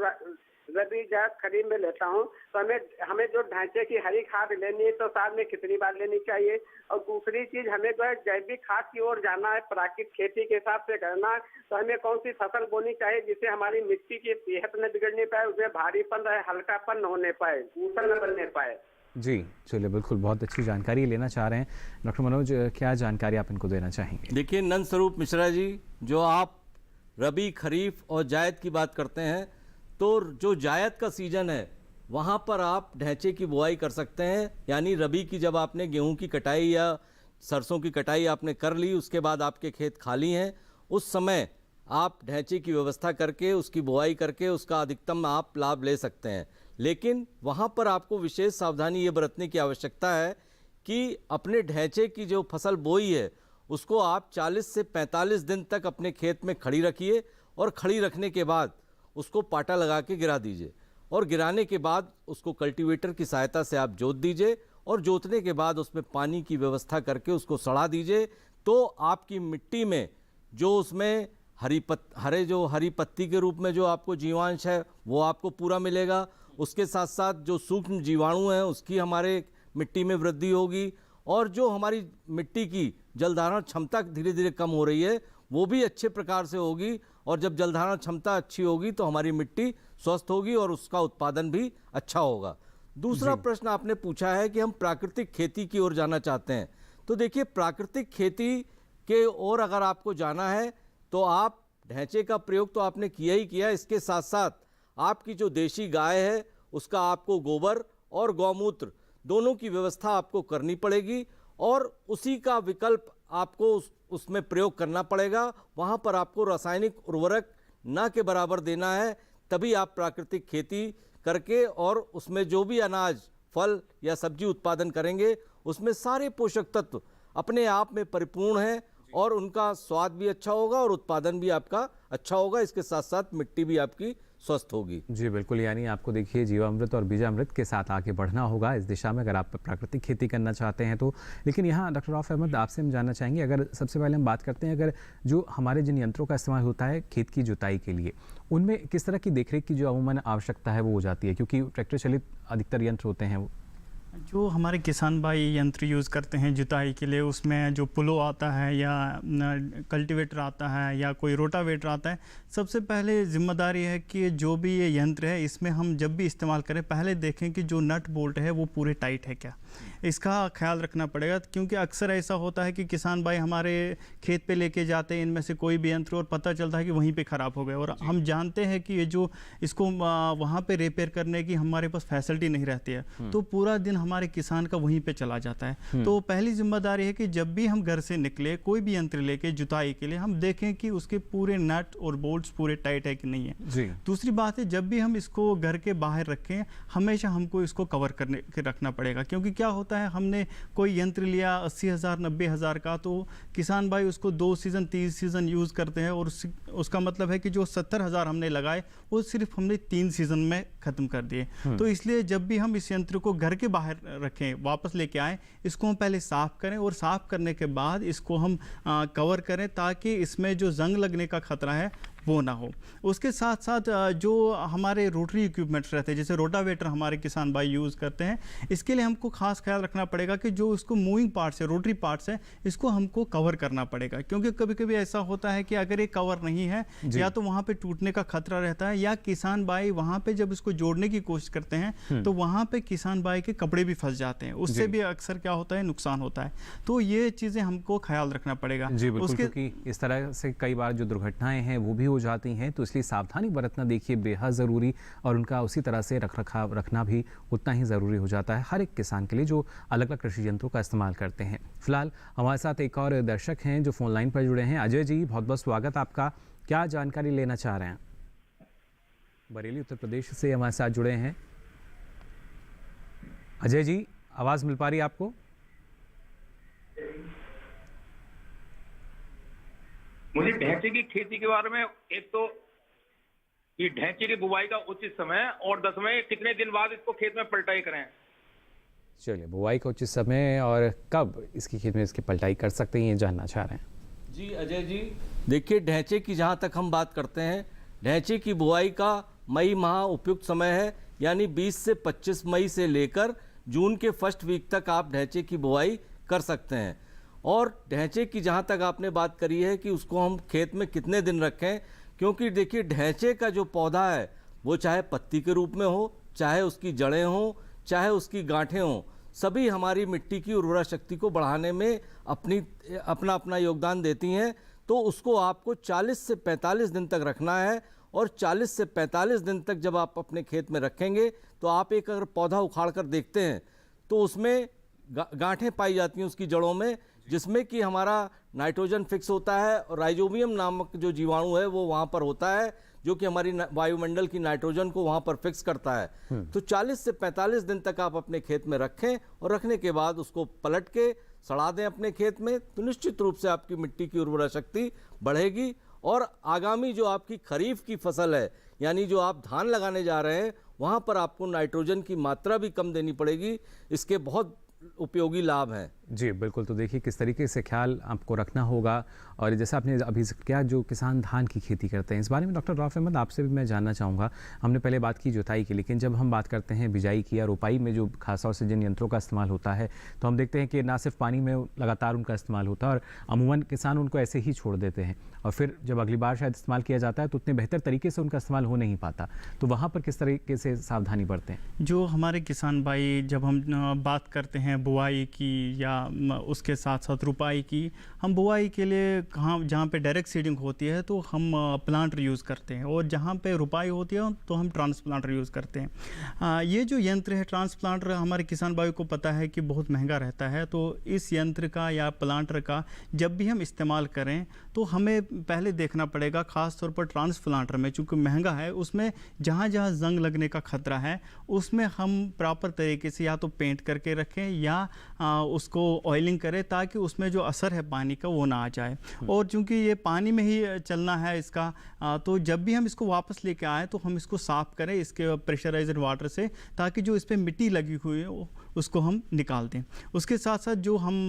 रबी जायद खरीफ में लेता हूँ, तो हमें जो ढांचे की हरी खाद लेनी है तो साल में कितनी बार लेनी चाहिए? और दूसरी चीज, हमें जो है जैविक खाद की ओर जाना है, प्राकृतिक खेती के हिसाब से करना है, तो हमें कौन सी फसल बोनी चाहिए जिससे हमारी मिट्टी की सेहत न बिगड़ने पाए, उसमें भारीपन रहे, हल्कापन न होने पाए, ऊसर न बनने पाए? जी चलिए, बिल्कुल बहुत अच्छी जानकारी लेना चाह रहे हैं। डॉक्टर मनोज, क्या जानकारी आप इनको देना चाहेंगे? देखिए नंद स्वरूप मिश्रा जी, जो आप रबी खरीफ और जायद की बात करते हैं, तो जो जायद का सीजन है वहाँ पर आप ढैंचे की बुआई कर सकते हैं। यानी रबी की जब आपने गेहूं की कटाई या सरसों की कटाई आपने कर ली, उसके बाद आपके खेत खाली हैं, उस समय आप ढैंचे की व्यवस्था करके उसकी बुआई करके उसका अधिकतम आप लाभ ले सकते हैं। लेकिन वहाँ पर आपको विशेष सावधानी ये बरतने की आवश्यकता है कि अपने ढैंचे की जो फसल बोई है उसको आप 40 से 45 दिन तक अपने खेत में खड़ी रखिए, और खड़ी रखने के बाद उसको पाटा लगा के गिरा दीजिए, और गिराने के बाद उसको कल्टीवेटर की सहायता से आप जोत दीजिए, और जोतने के बाद उसमें पानी की व्यवस्था करके उसको सड़ा दीजिए। तो आपकी मिट्टी में जो उसमें हरी पत्ती के रूप में जो आपको जीवांश है वो आपको पूरा मिलेगा। उसके साथ साथ जो सूक्ष्म जीवाणु हैं उसकी हमारे मिट्टी में वृद्धि होगी, और जो हमारी मिट्टी की जलधारण क्षमता धीरे धीरे कम हो रही है वो भी अच्छे प्रकार से होगी। और जब जलधारण क्षमता अच्छी होगी तो हमारी मिट्टी स्वस्थ होगी और उसका उत्पादन भी अच्छा होगा। दूसरा प्रश्न आपने पूछा है कि हम प्राकृतिक खेती की ओर जाना चाहते हैं, तो देखिए प्राकृतिक खेती के ओर अगर आपको जाना है तो आप ढैंचे का प्रयोग तो आपने किया ही किया, इसके साथ साथ आपकी जो देशी गाय है उसका आपको गोबर और गौमूत्र दोनों की व्यवस्था आपको करनी पड़ेगी और उसी का विकल्प आपको उसमें प्रयोग करना पड़ेगा। वहाँ पर आपको रासायनिक उर्वरक ना के बराबर देना है, तभी आप प्राकृतिक खेती करके और उसमें जो भी अनाज, फल या सब्जी उत्पादन करेंगे उसमें सारे पोषक तत्व अपने आप में परिपूर्ण हैं और उनका स्वाद भी अच्छा होगा और उत्पादन भी आपका अच्छा होगा। इसके साथ साथ मिट्टी भी आपकी स्वस्थ होगी। जी बिल्कुल, यानी आपको देखिए जीवामृत और बीजामृत के साथ आगे बढ़ना होगा इस दिशा में अगर आप प्राकृतिक खेती करना चाहते हैं तो। लेकिन यहाँ डॉक्टर रऊफ अहमद आपसे हम जानना चाहेंगे, अगर सबसे पहले हम बात करते हैं अगर जो हमारे जिन यंत्रों का इस्तेमाल होता है खेत की जुताई के लिए, उनमें किस तरह की देखरेख की जो अमूमन आवश्यकता है वो हो जाती है, क्योंकि ट्रैक्टर चलित अधिकतर यंत्र होते हैं। जो हमारे किसान भाई यंत्र यूज़ करते हैं जुताई के लिए, उसमें जो पुलो आता है या कल्टीवेटर आता है या कोई रोटावेटर आता है, सबसे पहले जिम्मेदारी है कि जो भी ये यंत्र है इसमें हम जब भी इस्तेमाल करें पहले देखें कि जो नट बोल्ट है वो पूरे टाइट है क्या, इसका ख्याल रखना पड़ेगा। क्योंकि अक्सर ऐसा होता है कि किसान भाई हमारे खेत पे लेके जाते हैं इनमें से कोई भी यंत्र और पता चलता है कि वहीं पे ख़राब हो गए और हम जानते हैं कि ये जो इसको वहाँ पे रिपेयर करने की हमारे पास फैसिलिटी नहीं रहती है, तो पूरा दिन हमारे किसान का वहीं पे चला जाता है। तो पहली जिम्मेदारी है कि जब भी हम घर से निकले कोई भी यंत्र लेके जुताई के लिए, हम देखें कि उसके पूरे नट और बोल्ट्स पूरे टाइट है कि नहीं है जी। दूसरी बात है, जब भी हम इसको घर के बाहर रखें हमेशा हमको इसको कवर करने के रखना पड़ेगा। क्योंकि क्या होता है, हमने कोई यंत्र लिया 80,000 90,000 का, तो किसान भाई उसको 2 सीज़न 3 सीज़न यूज़ करते हैं और उसका मतलब है कि जो 70,000 हमने लगाए वो सिर्फ हमने 3 सीज़न में ख़त्म कर दिए। तो इसलिए जब भी हम इस यंत्र को घर के बाहर रखें, वापस लेके आएँ, इसको हम पहले साफ़ करें और साफ़ करने के बाद इसको हम कवर करें ताकि इसमें जो जंग लगने का ख़तरा है वो ना हो। उसके साथ साथ जो हमारे रोटरी इक्विपमेंट्स रहते हैं, जैसे रोटावेटर हमारे किसान भाई यूज़ करते हैं, इसके लिए हमको खास ख्याल रखना पड़ेगा कि जो उसको मूविंग पार्ट्स है, रोटरी पार्ट्स है, इसको हमको कवर करना पड़ेगा। क्योंकि कभी कभी ऐसा होता है कि अगर ये कवर नहीं है या तो वहाँ पे टूटने का खतरा रहता है, या किसान भाई वहाँ पे जब इसको जोड़ने की कोशिश करते हैं तो वहाँ पे किसान भाई के कपड़े भी फंस जाते हैं, उससे भी अक्सर क्या होता है, नुकसान होता है। तो ये चीज़ें हमको ख्याल रखना पड़ेगा जी बिल्कुल, क्योंकि इस तरह से कई बार जो दुर्घटनाएं हैं वो भी हो जाती हैं, तो इसलिए सावधानी बरतना देखिए बेहद ज़रूरी, और उनका उसी तरह से रखरखाव रखना भी उतना ही ज़रूरी हो जाता है हर एक किसान के लिए जो अलग अलग कृषि यंत्रों का इस्तेमाल करते हैं। फिलहाल हमारे साथ एक और दर्शक हैं जो फ़ोन लाइन पर जुड़े हैं। अजय जी, बहुत बहुत स्वागत आपका, क्या जानकारी लेना चाह रहे हैं? बरेली उत्तर प्रदेश से हमारे साथ जुड़े हैं। अजय जी, आवाज़ मिल पा रही है आपको? मुझे ढैंचे की खेती के बारे में, एक तो ये ढैंचे की बुवाई का उचित समय और 10वें कितने दिन बाद इसको खेत में पलटाई करें। चलिए, बुवाई का उचित समय और कब इसकी खेत में इसकी पलटाई कर सकते हैं ये जानना चाह रहे हैं। जी अजय जी, देखिए ढैंचे की जहाँ तक हम बात करते हैं, ढैंचे की बुवाई का मई माह उपयुक्त समय है, यानी 20 से 25 मई से लेकर जून के फर्स्ट वीक तक आप ढैंचे की बुवाई कर सकते हैं। और ढैंचे की जहाँ तक आपने बात करी है कि उसको हम खेत में कितने दिन रखें, क्योंकि देखिए ढैंचे का जो पौधा है वो चाहे पत्ती के रूप में हो, चाहे उसकी जड़ें हों, चाहे उसकी गांठें हों, सभी हमारी मिट्टी की उर्वरा शक्ति को बढ़ाने में अपना योगदान देती हैं। तो उसको आपको 40 से 45 दिन तक रखना है, और 40 से 45 दिन तक जब आप अपने खेत में रखेंगे तो आप एक अगर पौधा उखाड़ कर देखते हैं तो उसमें गांठें पाई जाती हैं उसकी जड़ों में, जिसमें कि हमारा नाइट्रोजन फिक्स होता है और राइजोबियम नामक जो जीवाणु है वो वहाँ पर होता है, जो कि हमारी वायुमंडल की नाइट्रोजन को वहाँ पर फिक्स करता है। तो 40 से 45 दिन तक आप अपने खेत में रखें, और रखने के बाद उसको पलट के सड़ा दें अपने खेत में, तो निश्चित रूप से आपकी मिट्टी की उर्वरा शक्ति बढ़ेगी। और आगामी जो आपकी खरीफ की फसल है, यानी जो आप धान लगाने जा रहे हैं, वहाँ पर आपको नाइट्रोजन की मात्रा भी कम देनी पड़ेगी। इसके बहुत उपयोगी लाभ हैं। जी बिल्कुल, तो देखिए किस तरीके से ख्याल आपको रखना होगा। और जैसा आपने अभी क्या जो किसान धान की खेती करते हैं, इस बारे में डॉक्टर रऊफ अहमद आपसे भी मैं जानना चाहूँगा। हमने पहले बात की जुताई की, लेकिन जब हम बात करते हैं बिजाई की या रोपाई में जो खासतौर से जिन यंत्रों का इस्तेमाल होता है, तो हम देखते हैं कि ना सिर्फ पानी में लगातार उनका इस्तेमाल होता है और अमूमन किसान उनको ऐसे ही छोड़ देते हैं, और फिर जब अगली बार शायद इस्तेमाल किया जाता है तो उतने बेहतर तरीके से उनका इस्तेमाल हो नहीं पाता। तो वहाँ पर किस तरीके से सावधानी बरतें? जो हमारे किसान भाई, जब हम बात करते हैं हैं बुआई की या उसके साथ साथ रुपाई की। हम बुआई के लिए कहाँ जहाँ पे डायरेक्ट सीडिंग होती है तो हम प्लांटर यूज़ करते हैं, और जहाँ पे रुपाई होती है तो हम ट्रांसप्लांटर यूज़ करते हैं। ये जो यंत्र है ट्रांसप्लांटर, हमारे किसान भाई को पता है कि बहुत महंगा रहता है, तो इस यंत्र का या प्लांटर का जब भी हम इस्तेमाल करें तो हमें पहले देखना पड़ेगा, ख़ास तौर पर ट्रांसप्लांटर में चूँकि महंगा है, उसमें जहाँ जहाँ जंग लगने का खतरा है उसमें हम प्रॉपर तरीके से या तो पेंट करके रखें या उसको ऑयलिंग करें, ताकि उसमें जो असर है पानी का वो ना आ जाए। और चूँकि ये पानी में ही चलना है इसका, तो जब भी हम इसको वापस लेके आए तो हम इसको साफ़ करें इसके प्रेशराइज्ड वाटर से, ताकि जो इस पर मिट्टी लगी हुई है उसको हम निकाल दें। उसके साथ साथ जो हम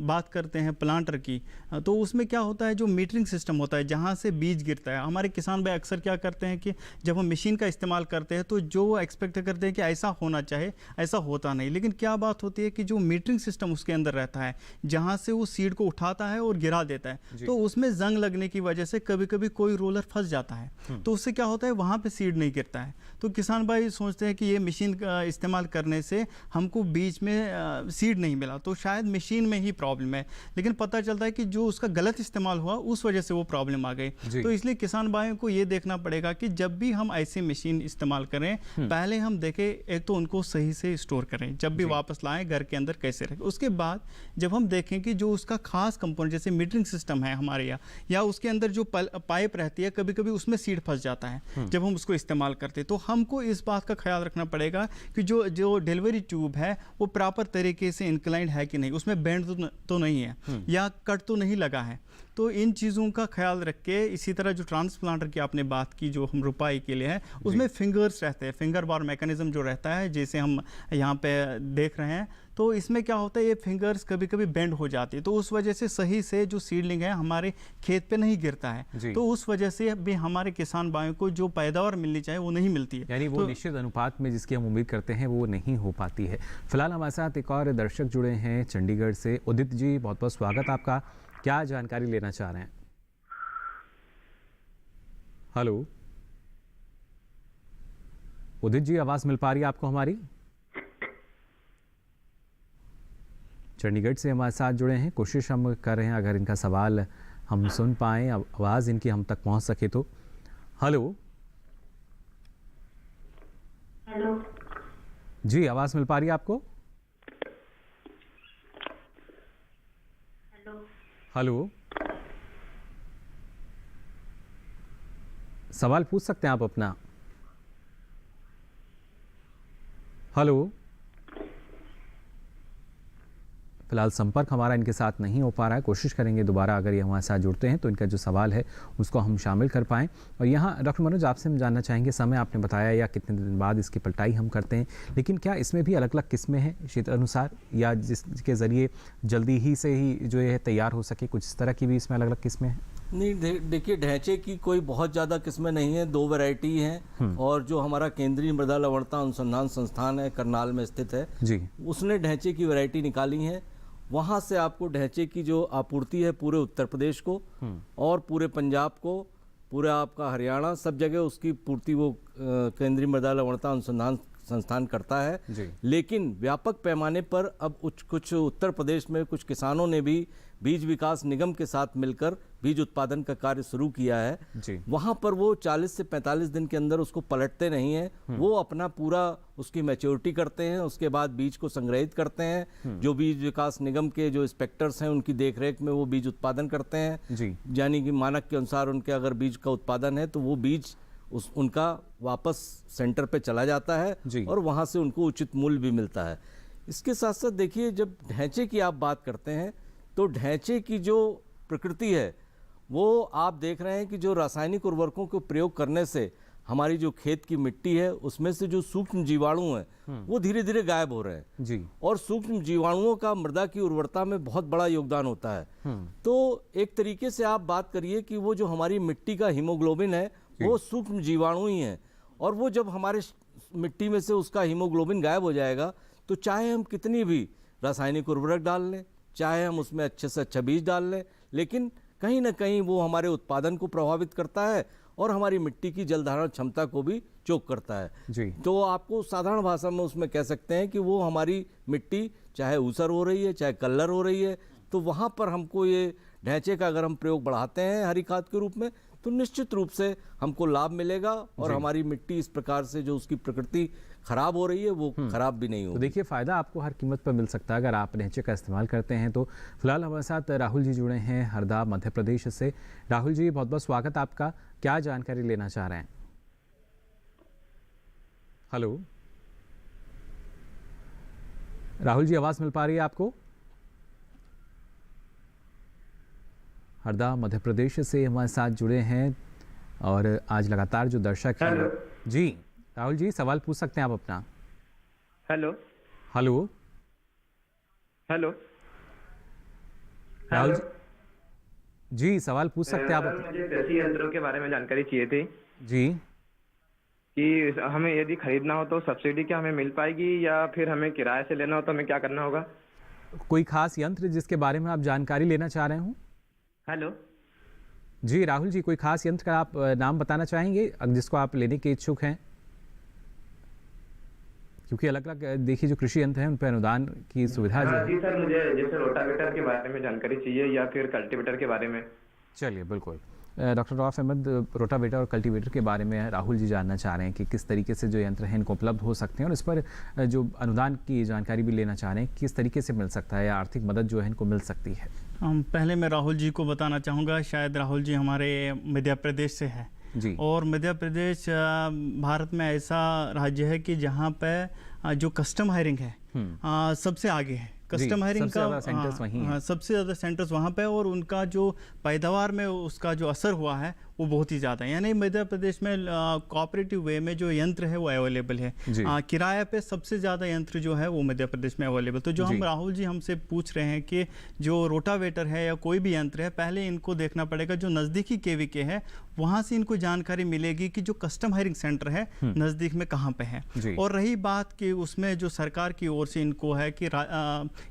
बात करते हैं प्लांटर की, तो उसमें क्या होता है, जो मीटरिंग सिस्टम होता है जहाँ से बीज गिरता है, हमारे किसान भाई अक्सर क्या करते हैं कि जब हम मशीन का इस्तेमाल करते हैं तो जो एक्सपेक्ट करते हैं कि ऐसा होना चाहिए, ऐसा होता नहीं। लेकिन क्या बात होती है कि जो मीटरिंग सिस्टम उसके अंदर रहता है, जहाँ से वो सीड को उठाता है और गिरा देता है, तो उसमें जंग लगने की वजह से कभी कभी कोई रोलर फंस जाता है, तो उससे क्या होता है वहाँ पे सीड नहीं गिरता है। तो किसान भाई सोचते हैं कि ये मशीन का इस्तेमाल करने से हमको बीच में सीड नहीं मिला, तो शायद मशीन में ही प्रॉब्लम है। लेकिन पता चलता है कि जो उसका गलत इस्तेमाल हुआ उस वजह से वो प्रॉब्लम आ गई। तो इसलिए किसान भाइयों को ये देखना पड़ेगा कि जब भी हम ऐसी मशीन इस्तेमाल करें, पहले हम देखें, एक तो उनको सही से स्टोर करें, जब भी वापस लाएं घर के अंदर कैसे रखें। उसके बाद जब हम देखें कि जो उसका खास कंपोनेंट जैसे मीटरिंग सिस्टम है हमारे यहाँ, या उसके अंदर जो पाइप रहती है, कभी कभी उसमें सीड फंस जाता है जब हम उसको इस्तेमाल करते हैं, तो हमको इस बात का ख्याल रखना पड़ेगा कि जो डिलीवरी ट्यूब है वो प्रॉपर तरीके से इंक्लाइंड है कि नहीं, उसमें बेंड तो नहीं है या कट तो नहीं लगा है। तो इन चीज़ों का ख्याल रख के, इसी तरह जो ट्रांसप्लांटर की आपने बात की जो हम रुपाई के लिए है, उसमें फिंगर्स रहते हैं, फिंगर बार मैकेनिज्म जो रहता है जैसे हम यहाँ पे देख रहे हैं, तो इसमें क्या होता है ये फिंगर्स कभी कभी बेंड हो जाती है, तो उस वजह से सही से जो सीडलिंग है हमारे खेत पे नहीं गिरता है, तो उस वजह से भी हमारे किसान भाइयों को जो पैदावार मिलनी चाहिए वो नहीं मिलती है, यानी वो निश्चित अनुपात में जिसकी हम उम्मीद करते हैं वो नहीं हो पाती है। फिलहाल हमारे साथ एक और दर्शक जुड़े हैं चंडीगढ़ से। उदित जी, बहुत बहुत स्वागत आपका, क्या जानकारी लेना चाह रहे हैं? हेलो उदित जी, आवाज मिल पा रही है आपको हमारी? चंडीगढ़ से हमारे साथ जुड़े हैं, कोशिश हम कर रहे हैं अगर इनका सवाल हम सुन पाएँ, आवाज़ इनकी हम तक पहुंच सके तो। हेलो हेलो जी, आवाज़ मिल पा रही है आपको? हेलो, सवाल पूछ सकते हैं आप अपना। हेलो, फिलहाल संपर्क हमारा इनके साथ नहीं हो पा रहा है, कोशिश करेंगे दोबारा अगर ये हमारे साथ जुड़ते हैं तो इनका जो सवाल है उसको हम शामिल कर पाएँ। और यहाँ डॉक्टर मनोज, आपसे हम जानना चाहेंगे, समय आपने बताया या कितने दिन बाद इसकी पलटाई हम करते हैं, लेकिन क्या इसमें भी अलग अलग किस्में हैं क्षेत्र अनुसार, या जिसके ज़रिए जल्दी ही से ही जो है तैयार हो सके, कुछ इस तरह की भी इसमें अलग अलग किस्में हैं? नहीं, देखिए ढैंचे की कोई बहुत ज़्यादा किस्में नहीं है, 2 वैरायटी हैं, और जो हमारा केंद्रीय मृदा लवणता अनुसंधान संस्थान है करनाल में स्थित है जी, उसने ढैंचे की वैरायटी निकाली है। वहाँ से आपको ढैंचे की जो आपूर्ति है पूरे उत्तर प्रदेश को और पूरे पंजाब को, पूरा आपका हरियाणा, सब जगह उसकी पूर्ति वो केंद्रीय मृदा लवणता अनुसंधान संस्थान करता है जी। लेकिन व्यापक पैमाने पर अब कुछ उत्तर प्रदेश में कुछ किसानों ने भी बीज विकास निगम के साथ मिलकर बीज उत्पादन का कार्य शुरू किया है जी। वहाँ पर वो 40 से 45 दिन के अंदर उसको पलटते नहीं हैं, वो अपना पूरा उसकी मैच्योरिटी करते हैं, उसके बाद बीज को संग्रहित करते हैं। जो बीज विकास निगम के जो इंस्पेक्टर्स हैं उनकी देखरेख में वो बीज उत्पादन करते हैं जी। यानी कि मानक के अनुसार उनके अगर बीज का उत्पादन है तो वो बीज उनका वापस सेंटर पे चला जाता है और वहाँ से उनको उचित मूल्य भी मिलता है। इसके साथ साथ देखिए, जब ढैंचे की आप बात करते हैं तो ढैंचे की जो प्रकृति है वो आप देख रहे हैं कि जो रासायनिक उर्वरकों को प्रयोग करने से हमारी जो खेत की मिट्टी है उसमें से जो सूक्ष्म जीवाणु हैं वो धीरे धीरे गायब हो रहे हैं जी। और सूक्ष्म जीवाणुओं का मृदा की उर्वरता में बहुत बड़ा योगदान होता है। तो एक तरीके से आप बात करिए कि वो जो हमारी मिट्टी का हीमोग्लोबिन है वो सूक्ष्म जीवाणु ही हैं, और वो जब हमारे मिट्टी में से उसका हीमोग्लोबिन गायब हो जाएगा तो चाहे हम कितनी भी रासायनिक उर्वरक डाल लें, चाहे हम उसमें अच्छे से अच्छा बीज डाल लें, लेकिन कहीं ना कहीं वो हमारे उत्पादन को प्रभावित करता है और हमारी मिट्टी की जल धारण क्षमता को भी चोक करता है जी। तो आपको साधारण भाषा में उसमें कह सकते हैं कि वो हमारी मिट्टी चाहे ऊसर हो रही है, चाहे कल्लर हो रही है, तो वहाँ पर हमको ये ढैंचे का अगर हम प्रयोग बढ़ाते हैं हरी खाद के रूप में तो निश्चित रूप से हमको लाभ मिलेगा और हमारी मिट्टी इस प्रकार से जो उसकी प्रकृति खराब हो रही है वो खराब भी नहीं होगी। तो देखिए फ़ायदा आपको हर कीमत पर मिल सकता है अगर आप ढैंचे का इस्तेमाल करते हैं। तो फिलहाल हमारे साथ राहुल जी जुड़े हैं हरदा मध्य प्रदेश से। राहुल जी बहुत बहुत स्वागत आपका, क्या जानकारी लेना चाह रहे हैं? हेलो राहुल जी, आवाज़ मिल पा रही है आपको? हरदा मध्य प्रदेश से हमारे साथ जुड़े हैं और आज लगातार जो दर्शक हैं जी, राहुल जी सवाल पूछ सकते हैं आप अपना। Hello hello hello Rahul ji सवाल पूछ सकते हैं आप अपना। मुझे कृषि यंत्रों के बारे में जानकारी चाहिए थी जी, कि हमें यदि खरीदना हो तो सब्सिडी क्या हमें मिल पाएगी या फिर हमें किराए से लेना हो तो हमें क्या करना होगा? कोई खास यंत्र जिसके बारे में आप जानकारी लेना चाह रहे हो? हेलो जी राहुल जी, कोई खास यंत्र का आप नाम बताना चाहेंगे जिसको आप लेने के इच्छुक हैं? क्योंकि अलग अलग देखिए जो कृषि यंत्र हैं उन पर अनुदान की सुविधा जो है। जी सर, मुझे जैसे रोटावेटर के बारे में जानकारी चाहिए या फिर कल्टीवेटर के बारे में। चलिए बिल्कुल, डॉक्टर रऊफ अहमद रोटावेटर और कल्टीवेटर के बारे में राहुल जी जानना चाह रहे हैं कि किस तरीके से जो यंत्र हैं इनको उपलब्ध हो सकते हैं और इस पर जो अनुदान की जानकारी भी लेना चाह रहे हैं किस तरीके से मिल सकता है या आर्थिक मदद जो है इनको मिल सकती है। पहले मैं राहुल जी को बताना चाहूँगा, शायद राहुल जी हमारे मध्य प्रदेश से है जी, और मध्य प्रदेश भारत में ऐसा राज्य है कि जहाँ पे जो कस्टम हायरिंग है सबसे आगे है। कस्टम हायरिंग का सबसे ज़्यादा सेंटर्स वहाँ पे और उनका जो पैदावार में उसका जो असर हुआ है वो बहुत ही ज़्यादा है। यानी मध्य प्रदेश में कोऑपरेटिव वे में जो यंत्र है वो अवेलेबल है, किराए पे सबसे ज़्यादा यंत्र जो है वो मध्य प्रदेश में अवेलेबल। तो जो हम राहुल जी हमसे पूछ रहे हैं कि जो रोटावेटर है या कोई भी यंत्र है, पहले इनको देखना पड़ेगा जो नज़दीकी केवीके है वहाँ से इनको जानकारी मिलेगी कि जो कस्टम हायरिंग सेंटर है नज़दीक में कहाँ पे है। और रही बात कि उसमें जो सरकार की ओर से इनको है कि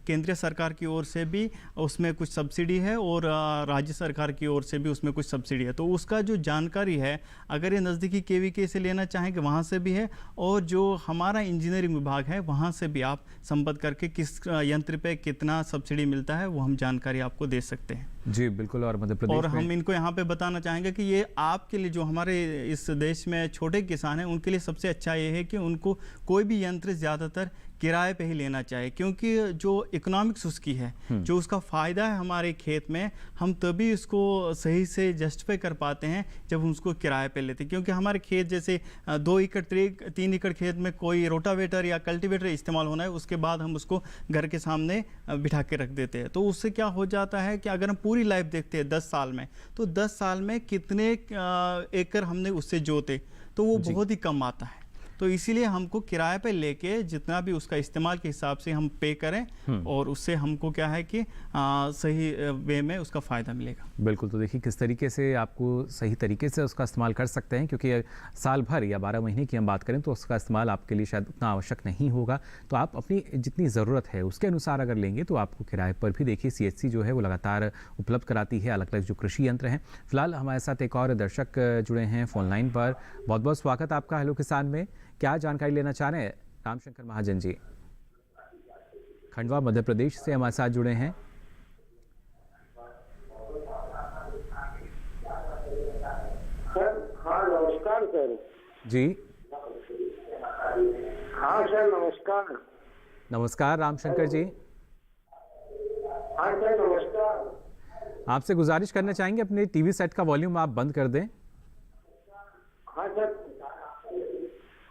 केंद्रीय सरकार की ओर से भी उसमें कुछ सब्सिडी है और राज्य सरकार की ओर से भी उसमें कुछ सब्सिडी है। तो उसका जो जानकारी है अगर ये नज़दीकी केवीके से लेना चाहेंगे वहाँ से भी है और जो हमारा इंजीनियरिंग विभाग है वहाँ से भी आप संपर्क करके किस यंत्र पे कितना सब्सिडी मिलता है वो हम जानकारी आपको दे सकते हैं। जी बिल्कुल, और मध्य प्रदेश और हम इनको यहाँ पे बताना चाहेंगे कि ये आपके लिए जो हमारे इस देश में छोटे किसान हैं उनके लिए सबसे अच्छा ये है कि उनको कोई भी यंत्र ज़्यादातर किराए पे ही लेना चाहिए, क्योंकि जो इकोनॉमिक्स उसकी है जो उसका फ़ायदा है हमारे खेत में, हम तभी उसको सही से जस्टिफाई कर पाते हैं जब हम उसको किराए पे लेते हैं। क्योंकि हमारे खेत जैसे 2 एकड़ 3 एकड़ खेत में कोई रोटावेटर या कल्टीवेटर इस्तेमाल होना है, उसके बाद हम उसको घर के सामने बिठा के रख देते हैं। तो उससे क्या हो जाता है कि अगर हम पूरी लाइफ देखते हैं 10 साल में, तो 10 साल में कितने एकड़ हमने उससे जोते तो वो बहुत ही कम आता है। तो इसीलिए हमको किराए पे लेके जितना भी उसका इस्तेमाल के हिसाब से हम पे करें और उससे हमको क्या है कि सही वे में उसका फ़ायदा मिलेगा। बिल्कुल, तो देखिए किस तरीके से आपको सही तरीके से उसका इस्तेमाल कर सकते हैं, क्योंकि साल भर या 12 महीने की हम बात करें तो उसका इस्तेमाल आपके लिए शायद उतना आवश्यक नहीं होगा। तो आप अपनी जितनी ज़रूरत है उसके अनुसार अगर लेंगे तो आपको किराए पर भी देखिए CHC जो है वो लगातार उपलब्ध कराती है अलग अलग जो कृषि यंत्र हैं। फिलहाल हमारे साथ एक और दर्शक जुड़े हैं फ़ोनलाइन पर, बहुत बहुत स्वागत आपका हेलो किसान में। क्या जानकारी लेना चाह रहे हैं? रामशंकर महाजन जी खंडवा मध्य प्रदेश से हमारे साथ जुड़े हैं। हाँ नमस्कार सर। जी हाँ सर नमस्कार। नमस्कार रामशंकर जी। हाँ सर नमस्कार। आपसे गुजारिश करना चाहेंगे अपने टीवी सेट का वॉल्यूम आप बंद कर दें। हाँ सर,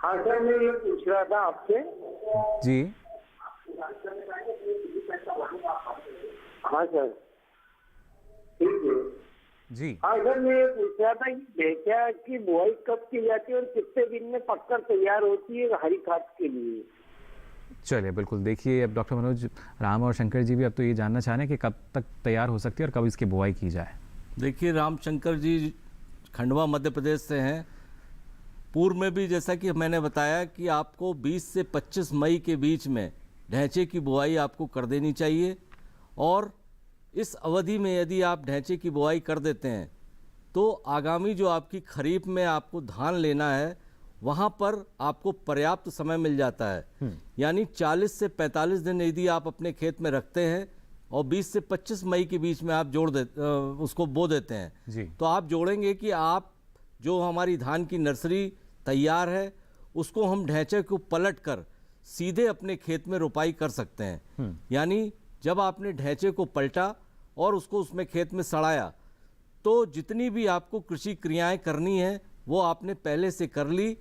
हाँ सर मैं ये पूछ रहा था आपसे। जी हाँ सर ठीक है जी। हाँ सर मैं ये पूछ रहा था कि ढेंचा की बुआई कब की जाती है और कितने दिन में पककर तैयार होती है हरी खाद के लिए? चलिए बिल्कुल, देखिए अब डॉक्टर मनोज राम और शंकर जी भी अब तो ये जानना चाह रहे हैं कि कब तक तैयार हो सकती है और कब इसकी बुआई की जाए। देखिए रामशंकर जी खंडवा मध्य प्रदेश से हैं। पूर्व में भी जैसा कि मैंने बताया कि आपको 20 से 25 मई के बीच में ढैंचे की बुआई आपको कर देनी चाहिए और इस अवधि में यदि आप ढैंचे की बुआई कर देते हैं तो आगामी जो आपकी खरीफ में आपको धान लेना है वहाँ पर आपको पर्याप्त समय मिल जाता है। यानी 40 से 45 दिन यदि आप अपने खेत में रखते हैं और 20 से 25 मई के बीच में आप उसको बो देते हैं, तो आप जोड़ेंगे कि आप जो हमारी धान की नर्सरी तैयार है उसको हम ढैंचे को पलट कर सीधे अपने खेत में रोपाई कर सकते हैं। यानी जब आपने ढैंचे को पलटा और उसको उसमें खेत में सड़ाया, तो जितनी भी आपको कृषि क्रियाएं करनी है वो आपने पहले से कर ली,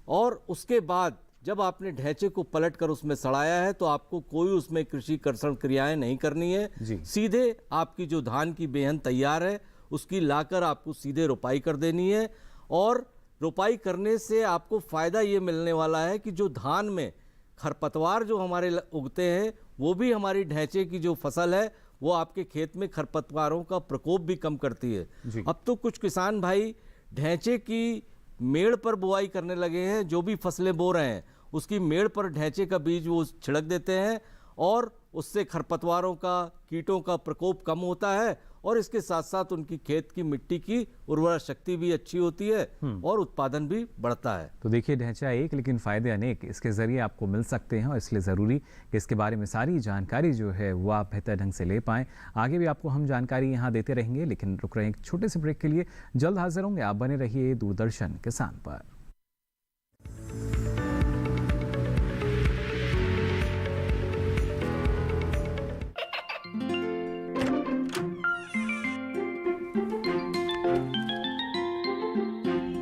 और उसके बाद जब आपने ढैंचे को पलट कर उसमें सड़ाया है तो आपको कोई उसमें कृषि कर्षण क्रियाएं नहीं करनी है। सीधे आपकी जो धान की बेहन तैयार है उसकी लाकर आपको सीधे रोपाई कर देनी है। और रोपाई करने से आपको फ़ायदा ये मिलने वाला है कि जो धान में खरपतवार जो हमारे उगते हैं वो भी हमारी ढैंचे की जो फसल है वो आपके खेत में खरपतवारों का प्रकोप भी कम करती है। अब तो कुछ किसान भाई ढैंचे की मेड़ पर बुआई करने लगे हैं, जो भी फसलें बो रहे हैं उसकी मेड़ पर ढैंचे का बीज वो छिड़क देते हैं और उससे खरपतवारों का, कीटों का प्रकोप कम होता है और इसके साथ साथ उनकी खेत की मिट्टी की उर्वरा शक्ति भी अच्छी होती है और उत्पादन भी बढ़ता है। तो देखिए, ढैंचा एक लेकिन फ़ायदे अनेक इसके ज़रिए आपको मिल सकते हैं और इसलिए ज़रूरी कि इसके बारे में सारी जानकारी जो है वो आप बेहतर ढंग से ले पाएँ। आगे भी आपको हम जानकारी यहाँ देते रहेंगे, लेकिन रुक रहे हैं एक छोटे से ब्रेक के लिए। जल्द हाजिर होंगे, आप बने रहिए दूरदर्शन किसान पर।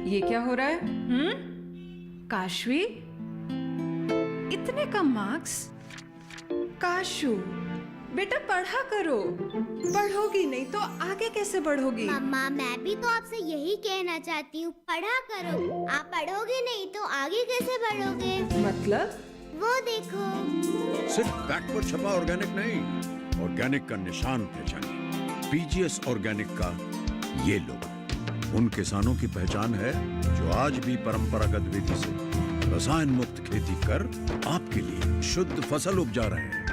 ये क्या हो रहा है? काशवी, इतने कम मार्क्स? काशू बेटा पढ़ा करो, पढ़ोगी नहीं तो आगे कैसे बढ़ोगी? मम्मा, मैं भी तो आपसे यही कहना चाहती हूँ, पढ़ा करो। आप पढ़ोगे नहीं तो आगे कैसे बढ़ोगे? मतलब? वो देखो, सिर्फ बैक पर छपा ऑर्गेनिक नहीं, ऑर्गेनिक का निशान पहचानिए। पीजीएस ऑर्गेनिक का ये लोगो उन किसानों की पहचान है जो आज भी परंपरागत विधि से रसायन मुक्त खेती कर आपके लिए शुद्ध फसल उपजा रहे हैं।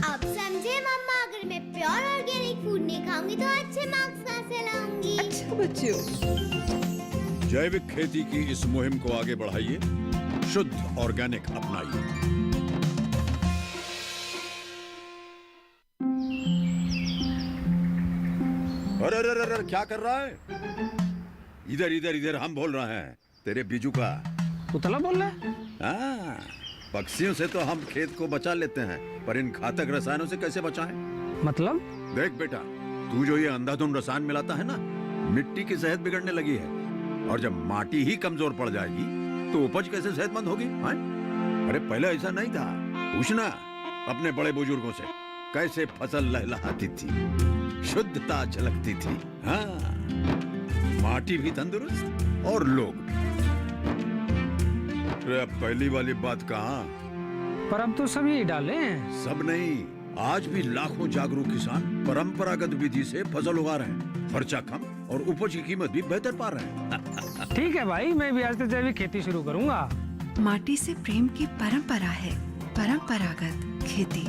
अब समझे मम्मा, अगर मैं प्योर ऑर्गेनिक फूड नहीं खाऊंगी तो अच्छे मार्क्स कहाँ से लाऊंगी? अच्छा बच्चों, जैविक खेती की इस मुहिम को आगे बढ़ाइए, शुद्ध ऑर्गेनिक अपनाइए। अरे अरे अरे, क्या कर रहा है? इधर इधर इधर, हम बोल रहे हैं तेरे बीजू का। उतला बोल रहा है? हाँ, पक्षियों से तो हम खेत को बचा लेते हैं, पर इन घातक रसायनों से कैसे बचाएं? मतलब? देख बेटा, तू जो ये अंधाधुंध रसायन मिलाता है ना, मिट्टी की सेहत बिगड़ने लगी है। और जब माटी ही कमजोर पड़ जाएगी तो उपज कैसे सेहतमंद होगी? हाँ? अरे पहले ऐसा नहीं था, पूछना अपने बड़े बुजुर्गों से, कैसे फसल लहलहाती थी, शुद्धता झलकती थी। हाँ, माटी भी तंदुरुस्त और लोग भी। अब पहली वाली बात कहाँ? पर अब तो सब यही डाले हैं। सब नहीं, आज भी लाखों जागरूक किसान परंपरागत विधि से फसल उगा रहे हैं। खर्चा कम और उपज की कीमत भी बेहतर पा रहे हैं। ठीक है भाई, मैं भी आज से जैविक खेती शुरू करूंगा। माटी से प्रेम की परंपरा है परंपरागत खेती।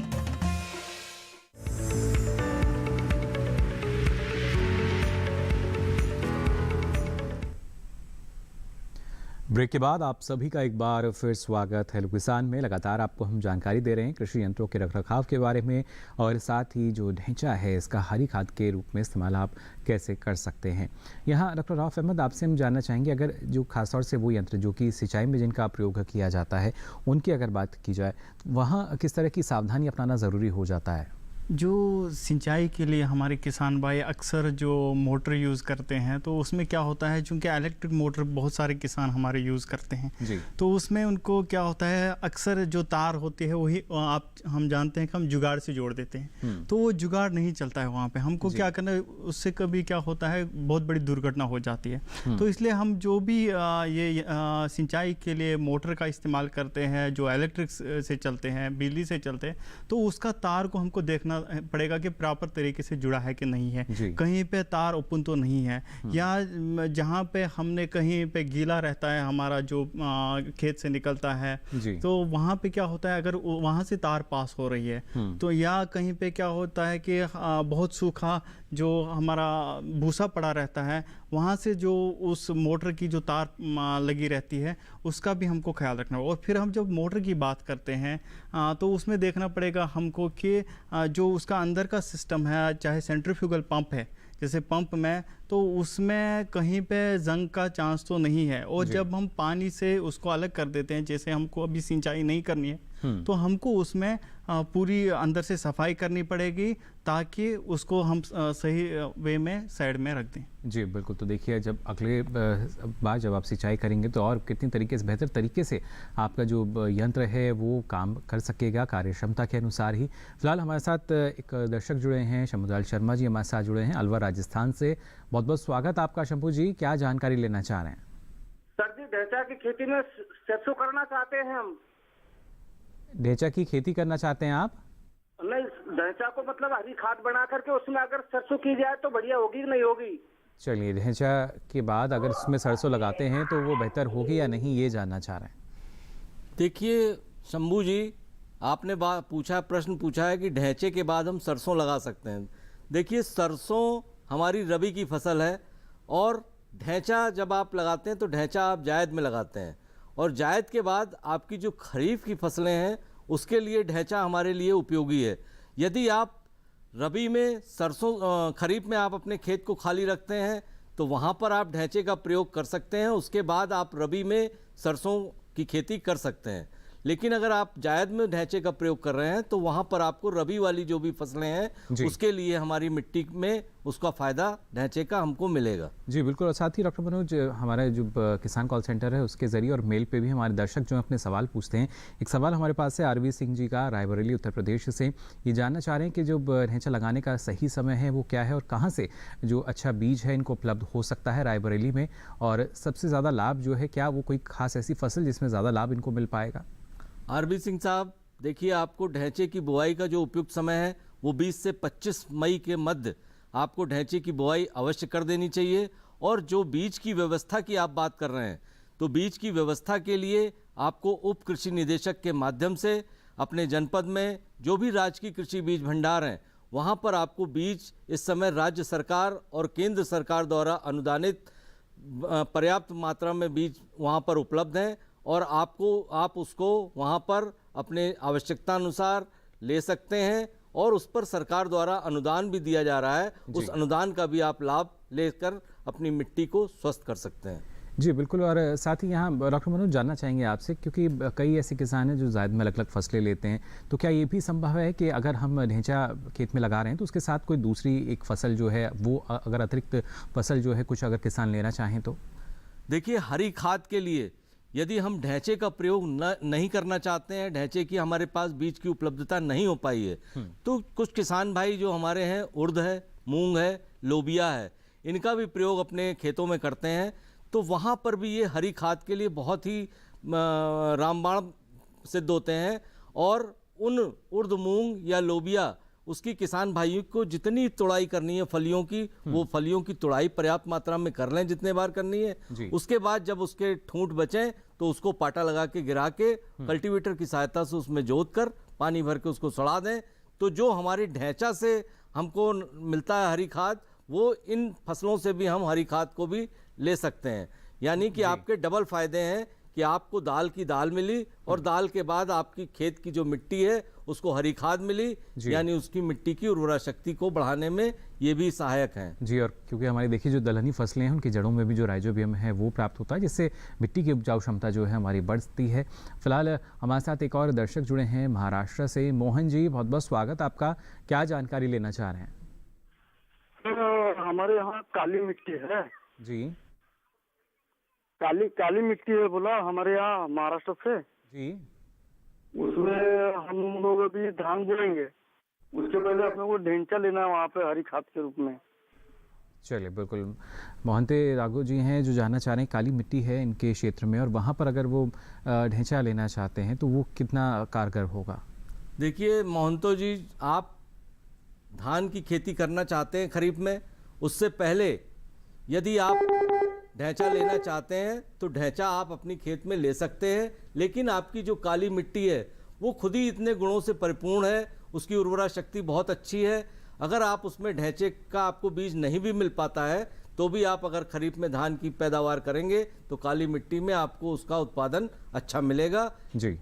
ब्रेक के बाद आप सभी का एक बार फिर स्वागत हेलो किसान में। लगातार आपको हम जानकारी दे रहे हैं कृषि यंत्रों के रखरखाव के बारे में, और साथ ही जो ढैंचा है इसका हरी खाद के रूप में इस्तेमाल आप कैसे कर सकते हैं। यहाँ डॉक्टर रऊफ अहमद, आपसे हम जानना चाहेंगे, अगर जो खासतौर से वो यंत्र जो कि सिंचाई में जिनका प्रयोग किया जाता है उनकी अगर बात की जाए, वहाँ किस तरह की सावधानी अपनाना ज़रूरी हो जाता है? जो सिंचाई के लिए हमारे किसान भाई अक्सर जो मोटर यूज़ करते हैं, तो उसमें क्या होता है, चूँकि इलेक्ट्रिक मोटर बहुत सारे किसान हमारे यूज़ करते हैं जी। तो उसमें उनको क्या होता है, अक्सर जो तार होती है वही हम जानते हैं कि हम जुगाड़ से जोड़ देते हैं, तो वो जुगाड़ नहीं चलता है वहाँ पे। हमको क्या करना है, उससे कभी क्या होता है बहुत बड़ी दुर्घटना हो जाती है। तो इसलिए हम जो भी ये सिंचाई के लिए मोटर का इस्तेमाल करते हैं जो इलेक्ट्रिक से चलते हैं, बिजली से चलते हैं, तो उसका तार को हमको देखना पड़ेगा कि प्रॉपर तरीके से जुड़ा है कि नहीं है, कहीं पे तार ओपन तो नहीं है, या जहाँ पे हमने कहीं पे गीला रहता है हमारा जो खेत से निकलता है, तो वहाँ पे क्या होता है, अगर वहाँ से तार पास हो रही है तो, या कहीं पे क्या होता है कि बहुत सूखा जो हमारा भूसा पड़ा रहता है वहाँ से जो उस मोटर की जो तार लगी रहती है उसका भी हमको ख्याल रखना होगा। और फिर हम जब मोटर की बात करते हैं तो उसमें देखना पड़ेगा हमको कि जो उसका अंदर का सिस्टम है, चाहे सेंट्रीफ्यूगल पंप है जैसे पंप में, तो उसमें कहीं पे जंग का चांस तो नहीं है। और जब हम पानी से उसको अलग कर देते हैं, जैसे हमको अभी सिंचाई नहीं करनी है तो हमको उसमें पूरी अंदर से सफाई करनी पड़ेगी ताकि उसको हम सही वे में साइड में रख दें। जी बिल्कुल। तो देखिए जब अगले बार जब आप सिंचाई करेंगे तो और कितनी तरीके से बेहतर तरीके से आपका जो यंत्र है वो काम कर सकेगा कार्य क्षमता के अनुसार ही। फिलहाल हमारे साथ एक दर्शक जुड़े हैं, शंभूलाल शर्मा जी हमारे साथ जुड़े हैं अलवर राजस्थान से। बहुत बहुत स्वागत आपका शंभू जी, क्या जानकारी लेना चाह रहे हैं? सर जी ढेंचा की खेती में सरसों करना चाहते हैं हम। ढेंचा की खेती करना चाहते हैं आप? नहीं, ढेंचा को मतलब हरी खाद बना करके उसमें अगर सरसों की जाए तो बढ़िया होगी कि नहीं होगी? चलिए, ढेंचा के बाद अगर इसमें सरसों लगाते हैं तो वो बेहतर होगी या नहीं, ये जानना चाह रहे हैं। देखिए शंभू जी, आपने प्रश्न पूछा है कि ढेंचे के बाद हम सरसों लगा सकते हैं। देखिए सरसों हमारी रबी की फसल है और ढेंचा जब आप लगाते हैं तो ढेंचा आप जायद में लगाते हैं, और जायद के बाद आपकी जो खरीफ की फसलें हैं उसके लिए ढेंचा हमारे लिए उपयोगी है। यदि आप रबी में सरसों खरीफ में आप अपने खेत को खाली रखते हैं तो वहाँ पर आप ढेंचे का प्रयोग कर सकते हैं, उसके बाद आप रबी में सरसों की खेती कर सकते हैं। लेकिन अगर आप जायद में ढेंचे का प्रयोग कर रहे हैं तो वहाँ पर आपको रबी वाली जो भी फसलें हैं उसके लिए हमारी मिट्टी में उसका फ़ायदा ढेंचे का हमको मिलेगा। जी बिल्कुल। और साथ ही डॉक्टर मनोज, हमारा जो किसान कॉल सेंटर है उसके ज़रिए और मेल पे भी हमारे दर्शक जो अपने सवाल पूछते हैं। एक सवाल हमारे पास है आरवी सिंह जी का, रायबरेली उत्तर प्रदेश से। ये जानना चाह रहे हैं कि जो ढेंचा लगाने का सही समय है वो क्या है और कहाँ से जो अच्छा बीज है इनको उपलब्ध हो सकता है रायबरेली में, और सबसे ज़्यादा लाभ जो है, क्या वो कोई खास ऐसी फसल जिसमें ज़्यादा लाभ इनको मिल पाएगा? आरबी सिंह साहब, देखिए आपको ढेंचे की बुआई का जो उपयुक्त समय है वो 20 से 25 मई के मध्य आपको ढेंचे की बुआई अवश्य कर देनी चाहिए। और जो बीज की व्यवस्था की आप बात कर रहे हैं तो बीज की व्यवस्था के लिए आपको उप कृषि निदेशक के माध्यम से अपने जनपद में जो भी राजकीय कृषि बीज भंडार हैं वहाँ पर आपको बीज इस समय राज्य सरकार और केंद्र सरकार द्वारा अनुदानित पर्याप्त मात्रा में बीज वहाँ पर उपलब्ध हैं, और आप उसको वहाँ पर अपने आवश्यकता अनुसार ले सकते हैं, और उस पर सरकार द्वारा अनुदान भी दिया जा रहा है। उस अनुदान का भी आप लाभ लेकर अपनी मिट्टी को स्वस्थ कर सकते हैं। जी बिल्कुल। और साथ ही यहाँ डॉक्टर मनोज जानना चाहेंगे आपसे, क्योंकि कई ऐसे किसान हैं जो जायद में अलग अलग फसलें लेते हैं, तो क्या ये भी संभव है कि अगर हम ढेंचा खेत में लगा रहे हैं तो उसके साथ कोई दूसरी एक फसल जो है वो अगर अतिरिक्त फसल जो है कुछ अगर किसान लेना चाहें तो? देखिए हरी खाद के लिए यदि हम ढेंचे का प्रयोग नहीं करना चाहते हैं, ढेंचे की हमारे पास बीज की उपलब्धता नहीं हो पाई है, तो कुछ किसान भाई जो हमारे हैं उड़द है, मूंग है, लोबिया है, इनका भी प्रयोग अपने खेतों में करते हैं। तो वहाँ पर भी ये हरी खाद के लिए बहुत ही रामबाण सिद्ध होते हैं। और उन उड़द, मूंग या लोबिया उसकी किसान भाइयों को जितनी तुड़ाई करनी है फलियों की, वो फलियों की तुड़ाई पर्याप्त मात्रा में कर लें जितने बार करनी है। उसके बाद जब उसके ठूंठ बचें तो उसको पाटा लगा के गिरा के कल्टीवेटर की सहायता से उसमें जोत कर पानी भर के उसको सड़ा दें। तो जो हमारी ढेंचा से हमको मिलता है हरी खाद, वो इन फसलों से भी हम हरी खाद को भी ले सकते हैं। यानी कि आपके डबल फायदे हैं कि आपको दाल की दाल मिली और दाल के बाद आपकी खेत की जो मिट्टी है उसको हरी खाद मिली, यानी उसकी मिट्टी की उर्वरा शक्ति को बढ़ाने में ये भी सहायक हैं। जी, और क्योंकि हमारी देखिए जो दलहनी फसलें हैं उनकी जड़ों में भी जो राइजोबियम है वो प्राप्त होता है, जिससे मिट्टी की उपजाऊ क्षमता जो है हमारी बढ़ती है। फिलहाल हमारे साथ एक और दर्शक जुड़े हैं महाराष्ट्र से। मोहन जी, बहुत बहुत स्वागत आपका, क्या जानकारी लेना चाह रहे हैं? हमारे यहाँ काली मिट्टी है जी। काली मिट्टी है बोला हमारे यहाँ महाराष्ट्र से जी। उसमें हम लोग अभी धान बोएंगे, उसके पहले अपने को ढेंचा लेना है वहाँ पे हरी खाद के रूप में। चलिए बिल्कुल। मोहंते राघव जी हैं जो जानना चाह रहे हैं, काली मिट्टी है इनके क्षेत्र में और वहाँ पर अगर वो ढेंचा लेना चाहते हैं तो वो कितना कारगर होगा? देखिए मोहंतो जी, आप धान की खेती करना चाहते हैं खरीफ में, उससे पहले यदि आप ढेंचा लेना चाहते हैं तो ढेंचा आप अपनी खेत में ले सकते हैं। लेकिन आपकी जो काली मिट्टी है वो खुद ही इतने गुणों से परिपूर्ण है, उसकी उर्वरा शक्ति बहुत अच्छी है। अगर आप उसमें ढेंचे का आपको बीज नहीं भी मिल पाता है तो भी आप अगर खरीफ में धान की पैदावार करेंगे तो काली मिट्टी में आपको उसका उत्पादन अच्छा मिलेगा। जी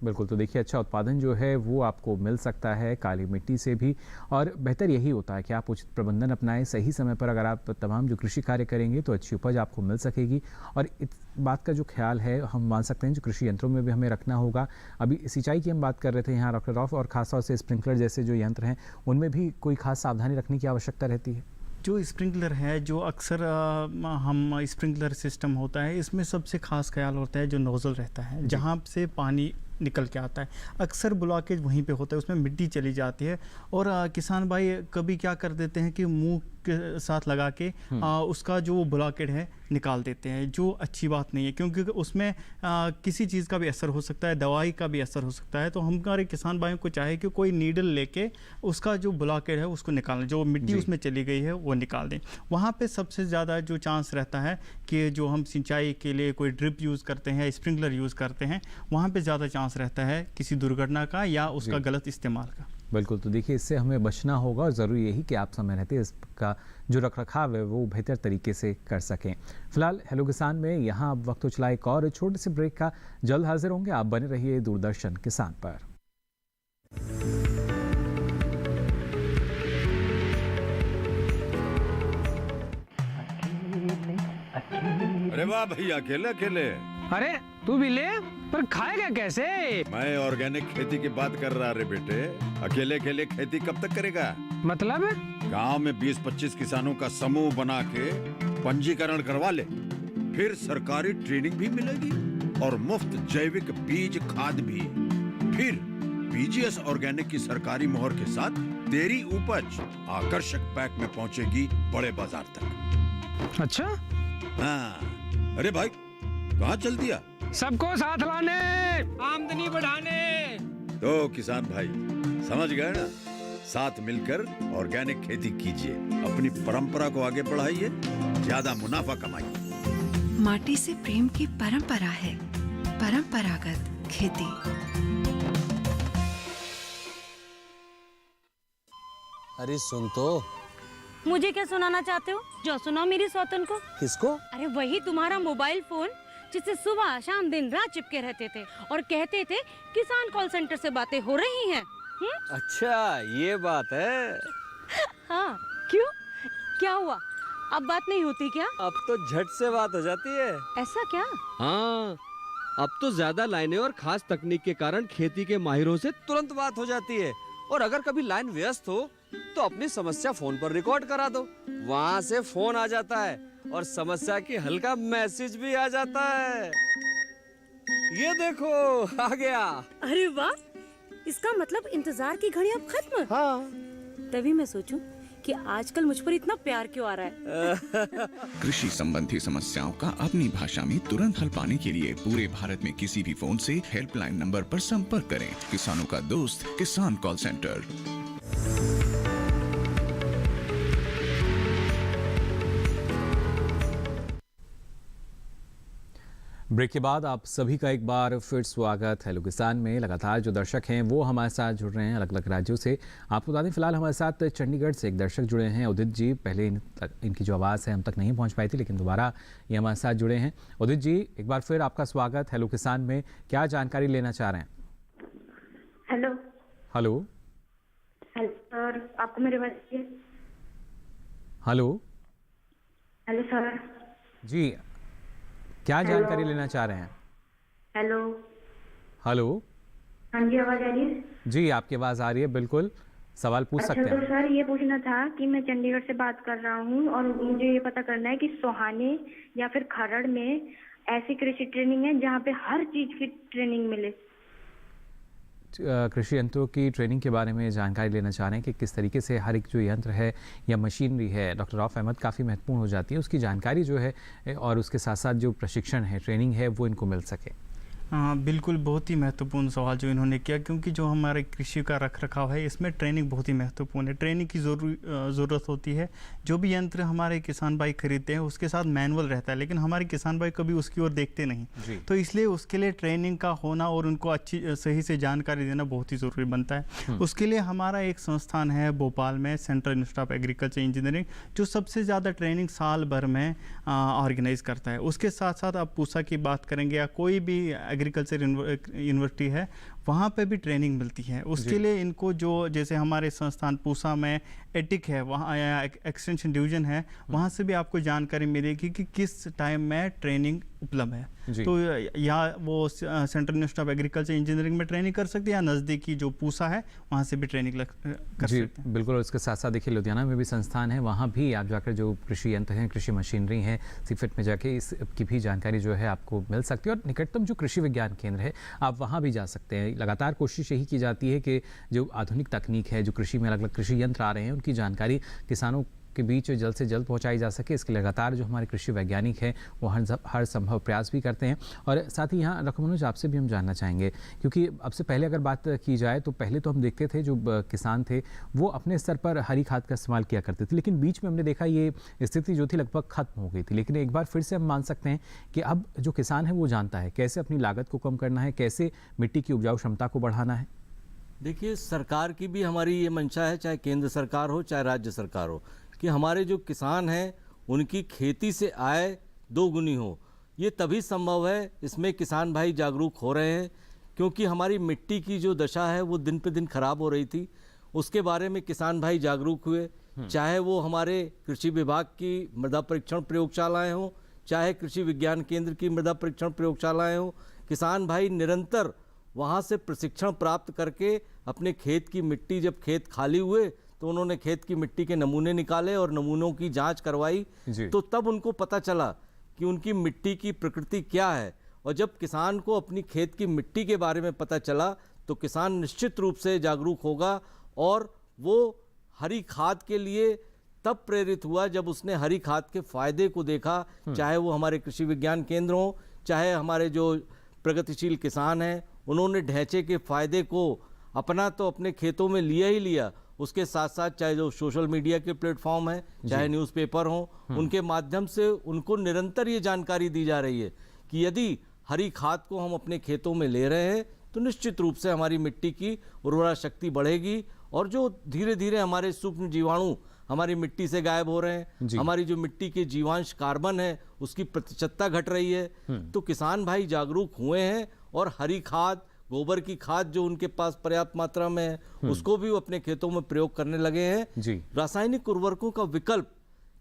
बिल्कुल, तो देखिए अच्छा उत्पादन जो है वो आपको मिल सकता है काली मिट्टी से भी, और बेहतर यही होता है कि आप उचित प्रबंधन अपनाएं। सही समय पर अगर आप तमाम जो कृषि कार्य करेंगे तो अच्छी उपज आपको मिल सकेगी। और इस बात का जो ख्याल है हम मान सकते हैं जो कृषि यंत्रों में भी हमें रखना होगा। अभी सिंचाई की हम बात कर रहे थे यहाँ डॉक्टर रॉफ, और खासतौर से स्प्रिंकलर जैसे जो यंत्र हैं उनमें भी कोई खास सावधानी रखने की आवश्यकता रहती है। जो स्प्रिंकलर है, जो अक्सर हम स्प्रिंकलर सिस्टम होता है, इसमें सबसे खास ख्याल होता है जो नोज़ल रहता है, जहाँ से पानी निकल के आता है। अक्सर ब्लॉकेज वहीं पे होता है, उसमें मिट्टी चली जाती है और किसान भाई कभी क्या कर देते हैं कि मुंह के साथ लगा के उसका जो ब्लॉकेज है निकाल देते हैं, जो अच्छी बात नहीं है, क्योंकि उसमें किसी चीज़ का भी असर हो सकता है, दवाई का भी असर हो सकता है। तो हमारे किसान भाइयों को चाहे कि कोई नीडल लेके उसका जो ब्लॉकेज है उसको निकालें, जो मिट्टी उसमें चली गई है वो निकाल दें। वहाँ पे सबसे ज़्यादा जो चांस रहता है कि जो हम सिंचाई के लिए कोई ड्रिप यूज़ करते हैं, स्प्रिंकलर यूज़ करते हैं, वहाँ पे ज़्यादा चांस रहता है किसी दुर्घटना का या उसका गलत इस्तेमाल का। बिल्कुल, तो देखिए इससे हमें बचना होगा, और ज़रूरी यही कि आप समय रहते इसका जो रखरखाव है वो बेहतर तरीके से कर सकें। फिलहाल हेलो किसान में यहाँ अब वक्त हो चला एक और छोटे से ब्रेक का। जल्द हाजिर होंगे, आप बने रहिए दूरदर्शन किसान पर। अरे वाह भैया, अकेले अकेले। अरे तू भी ले, पर खाएगा कैसे? मैं ऑर्गेनिक खेती की बात कर रहा रे बेटे। अकेले अकेले खेती कब तक करेगा? मतलब गांव में 20-25 किसानों का समूह बना के पंजीकरण करवा ले, फिर सरकारी ट्रेनिंग भी मिलेगी और मुफ्त जैविक बीज खाद भी। फिर बीजीएस ऑर्गेनिक की सरकारी मोहर के साथ तेरी उपज आकर्षक पैक में पहुंचेगी बड़े बाजार तक। अच्छा? हाँ। अरे भाई कहाँ चल दिया? सबको साथ लाने, आमदनी बढ़ाने। तो किसान भाई समझ गए ना, साथ मिलकर ऑर्गेनिक खेती कीजिए, अपनी परंपरा को आगे बढ़ाइए, ज्यादा मुनाफा कमाइए। माटी से प्रेम की परंपरा है परंपरागत खेती। अरे सुन तो। मुझे क्या सुनाना चाहते हो? जो सुनाओ मेरी सौतन को। किसको? अरे वही तुम्हारा मोबाइल फोन जिससे सुबह शाम दिन रात चिपके रहते थे और कहते थे किसान कॉल सेंटर से बातें हो रही हैं। अच्छा ये बात है। हाँ क्यों, क्या हुआ? अब बात नहीं होती क्या? अब तो झट से बात हो जाती है। ऐसा क्या? हाँ, अब तो ज्यादा लाइनें और खास तकनीक के कारण खेती के माहिरों से तुरंत बात हो जाती है। और अगर कभी लाइन व्यस्त हो तो अपनी समस्या फोन पर रिकॉर्ड करा दो, वहाँ से फोन आ जाता है और समस्या की हल का मैसेज भी आ जाता है। ये देखो आ गया। अरे वाह, इसका मतलब इंतजार की घड़ी अब खत्म। हाँ। तभी मैं सोचूं कि आजकल मुझ पर इतना प्यार क्यों आ रहा है। कृषि संबंधी समस्याओं का अपनी भाषा में तुरंत हल पाने के लिए पूरे भारत में किसी भी फोन से हेल्पलाइन नंबर पर संपर्क करें। किसानों का दोस्त किसान कॉल सेंटर। ब्रेक के बाद आप सभी का एक बार फिर स्वागत हेलो किसान में। लगातार जो दर्शक हैं वो हमारे साथ जुड़ रहे हैं अलग अलग राज्यों से। आपको बता दें फिलहाल हमारे साथ चंडीगढ़ से एक दर्शक जुड़े हैं, उदित जी। पहले इनकी जो आवाज़ है हम तक नहीं पहुंच पाई थी, लेकिन दोबारा ये हमारे साथ जुड़े हैं। उदित जी एक बार फिर आपका स्वागत हेलो किसान में। क्या जानकारी लेना चाह रहे हैं? हेलो हेलो हेलो सर, आपको मेरी आवाज़? हेलो हेलो सर जी, क्या जानकारी लेना चाह रहे हैं? हेलो हेलो हाँ जी, आवाज़ आ रही है? जी आपकी आवाज़ आ रही है, बिल्कुल सवाल पूछ सकते हैं। तो सर ये पूछना था कि मैं चंडीगढ़ से बात कर रहा हूँ और मुझे ये पता करना है कि सोहाने या फिर खरड़ में ऐसी कृषि ट्रेनिंग है जहाँ पे हर चीज़ की ट्रेनिंग मिले। कृषि यंत्रों की ट्रेनिंग के बारे में जानकारी लेना चाह रहे हैं कि किस तरीके से हर एक जो यंत्र है या मशीनरी है, डॉक्टर रौफ अहमद, काफ़ी महत्वपूर्ण हो जाती है उसकी जानकारी जो है, और उसके साथ साथ जो प्रशिक्षण है, ट्रेनिंग है, वो इनको मिल सके। हाँ बिल्कुल, बहुत ही महत्वपूर्ण सवाल जो इन्होंने किया, क्योंकि जो हमारे कृषि का रख रखाव है इसमें ट्रेनिंग बहुत ही महत्वपूर्ण है। ट्रेनिंग की ज़रूरत होती है। जो भी यंत्र हमारे किसान भाई खरीदते हैं उसके साथ मैनुअल रहता है, लेकिन हमारे किसान भाई कभी उसकी ओर देखते नहीं। तो इसलिए उसके लिए ट्रेनिंग का होना और उनको अच्छी सही से जानकारी देना बहुत ही ज़रूरी बनता है। उसके लिए हमारा एक संस्थान है भोपाल में, central institute of agriculture engineering, जो सबसे ज़्यादा ट्रेनिंग साल भर में ऑर्गेनाइज करता है। उसके साथ साथ आप पूसा की बात करेंगे या कोई भी एग्रीकल्चर यूनिवर्सिटी है, वहाँ पे भी ट्रेनिंग मिलती है। उसके लिए इनको जो जैसे हमारे संस्थान पूसा में एटिक है, वहाँ या एक्सटेंशन डिवीजन है, वहाँ से भी आपको जानकारी मिलेगी कि किस टाइम में ट्रेनिंग उपलब्ध है। तो या वो central institute of agriculture engineering में ट्रेनिंग कर सकते हैं, या नज़दीकी जो पूसा है वहाँ से भी ट्रेनिंग कर सकते हैं। बिल्कुल। उसके साथ साथ देखिए लुधियाना में भी संस्थान है, वहाँ भी आप जाकर जो कृषि यंत्र हैं, कृषि मशीनरी है, सीफेट में जाके इसकी भी जानकारी जो है आपको मिल सकती है। और निकटतम जो कृषि विज्ञान केंद्र है आप वहाँ भी जा सकते हैं। लगातार कोशिश यही की जाती है कि जो आधुनिक तकनीक है, जो कृषि में अलग अलग कृषि यंत्र आ रहे हैं, उनकी जानकारी किसानों के बीच जल्द से जल्द पहुंचाई जा सके। इसके लगातार जो हमारे कृषि वैज्ञानिक हैं वो हर संभव प्रयास भी करते हैं। और साथ ही यहाँ डॉक्टर मनोज आपसे भी हम जानना चाहेंगे, क्योंकि अब से पहले अगर बात की जाए तो पहले तो हम देखते थे जो किसान थे वो अपने स्तर पर हरी खाद का इस्तेमाल किया करते थे, लेकिन बीच में हमने देखा ये स्थिति जो थी लगभग खत्म हो गई थी। लेकिन एक बार फिर से हम मान सकते हैं कि अब जो किसान है वो जानता है कैसे अपनी लागत को कम करना है, कैसे मिट्टी की उपजाऊ क्षमता को बढ़ाना है। देखिए, सरकार की भी हमारी ये मंशा है, चाहे केंद्र सरकार हो चाहे राज्य सरकार हो, कि हमारे जो किसान हैं उनकी खेती से आय दोगुनी हो। ये तभी संभव है, इसमें किसान भाई जागरूक हो रहे हैं, क्योंकि हमारी मिट्टी की जो दशा है वो दिन पे दिन खराब हो रही थी। उसके बारे में किसान भाई जागरूक हुए, चाहे वो हमारे कृषि विभाग की मृदा परीक्षण प्रयोगशालाएं हों, चाहे कृषि विज्ञान केंद्र की मृदा परीक्षण प्रयोगशालाएं हों। किसान भाई निरंतर वहाँ से प्रशिक्षण प्राप्त करके अपने खेत की मिट्टी, जब खेत खाली हुए तो उन्होंने खेत की मिट्टी के नमूने निकाले और नमूनों की जांच करवाई, तो तब उनको पता चला कि उनकी मिट्टी की प्रकृति क्या है। और जब किसान को अपनी खेत की मिट्टी के बारे में पता चला तो किसान निश्चित रूप से जागरूक होगा, और वो हरी खाद के लिए तब प्रेरित हुआ जब उसने हरी खाद के फायदे को देखा। चाहे वो हमारे कृषि विज्ञान केंद्र हों, चाहे हमारे जो प्रगतिशील किसान हैं, उन्होंने ढैंचे के फायदे को अपना तो अपने खेतों में लिया ही लिया, उसके साथ साथ चाहे जो सोशल मीडिया के प्लेटफॉर्म हैं, चाहे न्यूज़पेपर हों, उनके माध्यम से उनको निरंतर ये जानकारी दी जा रही है कि यदि हरी खाद को हम अपने खेतों में ले रहे हैं तो निश्चित रूप से हमारी मिट्टी की उर्वरा शक्ति बढ़ेगी, और जो धीरे धीरे हमारे सूक्ष्म जीवाणु हमारी मिट्टी से गायब हो रहे हैं, हमारी जो मिट्टी के जीवांश कार्बन है उसकी प्रतिशतता घट रही है। तो किसान भाई जागरूक हुए हैं, और हरी खाद, गोबर की खाद जो उनके पास पर्याप्त मात्रा में है, उसको भी वो अपने खेतों में प्रयोग करने लगे हैं। रासायनिक उर्वरकों का विकल्प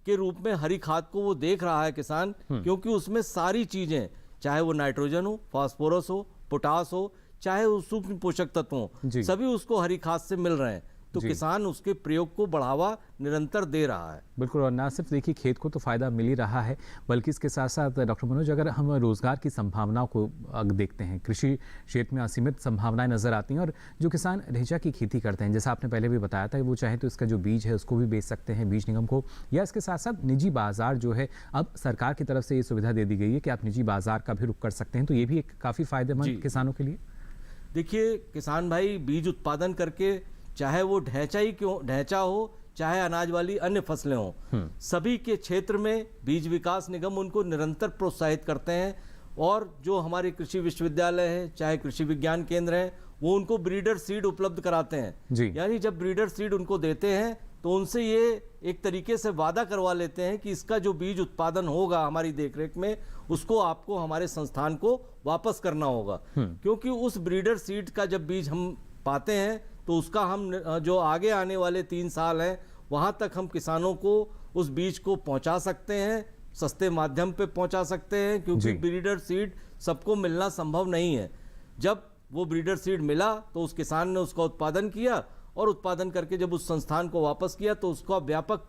के रूप में हरी खाद को वो देख रहा है किसान, क्योंकि उसमें सारी चीजें, चाहे वो नाइट्रोजन हो, फास्फोरस हो, पोटास हो, चाहे वो सूक्ष्म पोषक तत्व हो, सभी उसको हरी खाद से मिल रहे हैं। तो किसान उसके प्रयोग को बढ़ावा निरंतर दे रहा है। बिल्कुल। और ना सिर्फ देखिए खेत को तो फायदा मिल ही रहा है, बल्कि इसके साथ साथ डॉक्टर मनोज अगर हम रोजगार की संभावनाओं को देखते हैं, कृषि क्षेत्र में असीमित संभावनाएं नजर आती हैं। और जो किसान ढेंचा की खेती करते हैं, जैसा आपने पहले भी बताया था, वो चाहे तो इसका जो बीज है उसको भी बेच सकते हैं बीज निगम को, या इसके साथ साथ निजी बाजार जो है अब सरकार की तरफ से ये सुविधा दे दी गई है कि आप निजी बाजार का भी रुख कर सकते हैं। तो ये भी एक काफ़ी फायदेमंद किसानों के लिए। देखिए, किसान भाई बीज उत्पादन करके, चाहे वो ढैंचा हो, चाहे अनाज वाली अन्य फसलें हों, सभी के क्षेत्र में बीज विकास निगम उनको निरंतर प्रोत्साहित करते हैं। और जो हमारे कृषि विश्वविद्यालय हैं, चाहे कृषि विज्ञान केंद्र हैं, वो उनको ब्रीडर सीड उपलब्ध कराते हैं। यानी जब ब्रीडर सीड उनको देते हैं तो उनसे ये एक तरीके से वादा करवा लेते हैं कि इसका जो बीज उत्पादन होगा हमारी देखरेख में, उसको आपको हमारे संस्थान को वापस करना होगा। क्योंकि उस ब्रीडर सीड का जब बीज हम पाते हैं तो उसका हम जो आगे आने वाले 3 साल हैं वहाँ तक हम किसानों को उस बीज को पहुँचा सकते हैं, सस्ते माध्यम पे पहुँचा सकते हैं, क्योंकि ब्रीडर सीड सबको मिलना संभव नहीं है। जब वो ब्रीडर सीड मिला तो उस किसान ने उसका उत्पादन किया, और उत्पादन करके जब उस संस्थान को वापस किया तो उसका व्यापक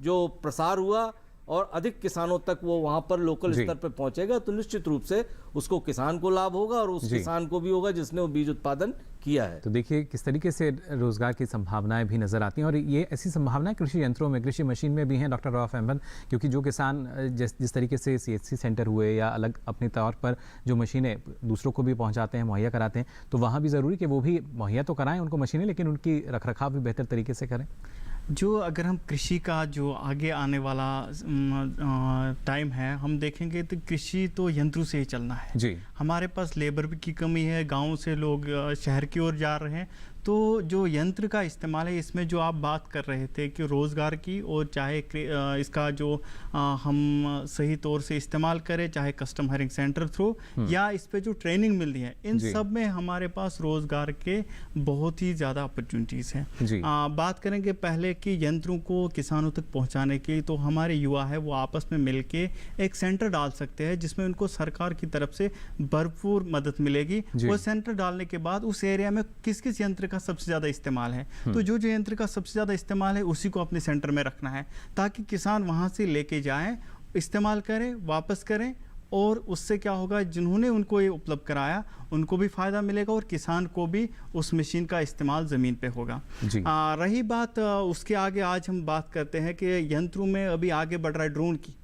जो प्रसार हुआ और अधिक किसानों तक वो वहाँ पर लोकल स्तर पर पहुँचेगा, तो निश्चित रूप से उसको किसान को लाभ होगा और उस किसान को भी होगा जिसने वो बीज उत्पादन किया है। तो देखिए किस तरीके से रोजगार की संभावनाएं भी नज़र आती हैं, और ये ऐसी संभावनाएं कृषि यंत्रों में, कृषि मशीन में भी हैं डॉक्टर रऊफ अहमद, क्योंकि जो किसान जिस तरीके से CHC सेंटर हुए या अलग अपने तौर पर जो मशीनें दूसरों को भी पहुंचाते हैं, मुहैया कराते हैं, तो वहाँ भी ज़रूरी कि वो भी मुहैया तो कराएं उनको मशीनें, लेकिन उनकी रखरखाव भी बेहतर तरीके से करें। जो अगर हम कृषि का जो आगे आने वाला टाइम है हम देखेंगे तो कृषि तो यंत्रों से ही चलना है जी। हमारे पास लेबर की कमी है, गांव से लोग शहर की ओर जा रहे हैं, तो जो यंत्र का इस्तेमाल है इसमें जो आप बात कर रहे थे कि रोज़गार की, और चाहे इसका जो हम सही तौर से इस्तेमाल करें, चाहे कस्टम हायरिंग सेंटर थ्रू या इस पे जो ट्रेनिंग मिलती है, इन सब में हमारे पास रोज़गार के बहुत ही ज़्यादा अपॉर्चुनिटीज़ हैं। बात करेंगे पहले कि यंत्रों को किसानों तक पहुँचाने की, तो हमारे युवा है वो आपस में मिल के एक सेंटर डाल सकते हैं जिसमें उनको सरकार की तरफ से भरपूर मदद मिलेगी। वो सेंटर डालने के बाद उस एरिया में किस किस यंत्र का सबसे ज्यादा इस्तेमाल है, तो जो यंत्र का सबसे ज्यादा इस्तेमाल है उसी को अपने सेंटर में रखना है, ताकि किसान वहां से लेके जाएं, इस्तेमाल करें, वापस करें, और उससे क्या होगा, जिन्होंने उनको ये उपलब्ध कराया उनको भी फायदा मिलेगा और किसान को भी उस मशीन का इस्तेमाल ज़मीन पे होगा। रही बात उसके आगे, आज हम बात करते हैं कि यंत्रों में अभी आगे बढ़ रहा है ड्रोन की।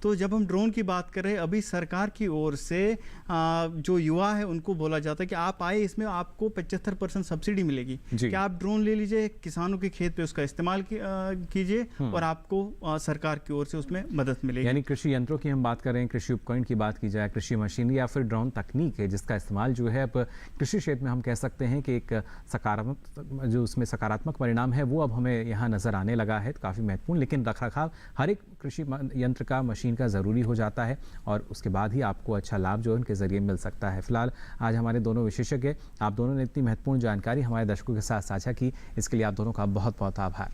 तो जब हम ड्रोन की बात करें, अभी सरकार की ओर से जो युवा है उनको बोला जाता है कि आप आए, इसमें आपको 75% सब्सिडी मिलेगी कि आप ड्रोन ले लीजिए, किसानों के खेत पे उसका इस्तेमाल कीजिए और आपको सरकार की ओर से उसमें मदद मिलेगी। यानी कृषि यंत्रों की हम बात करें, कृषि उपकरण की बात की जाए, कृषि मशीनरी या फिर ड्रोन तकनीक है जिसका इस्तेमाल जो है अब कृषि क्षेत्र में हम कह सकते हैं कि एक सकारात्मक, जो उसमें सकारात्मक परिणाम है वो अब हमें यहाँ नज़र आने लगा है, काफ़ी महत्वपूर्ण। लेकिन रखरखाव हर एक कृषि यंत्र का, मशीन का ज़रूरी हो जाता है, और उसके बाद ही आपको अच्छा लाभ जो है उनके ज़रिए मिल सकता है। फिलहाल आज हमारे दोनों विशेषज्ञ, आप दोनों ने इतनी महत्वपूर्ण जानकारी हमारे दर्शकों के साथ साझा की, इसके लिए आप दोनों का बहुत बहुत आभार।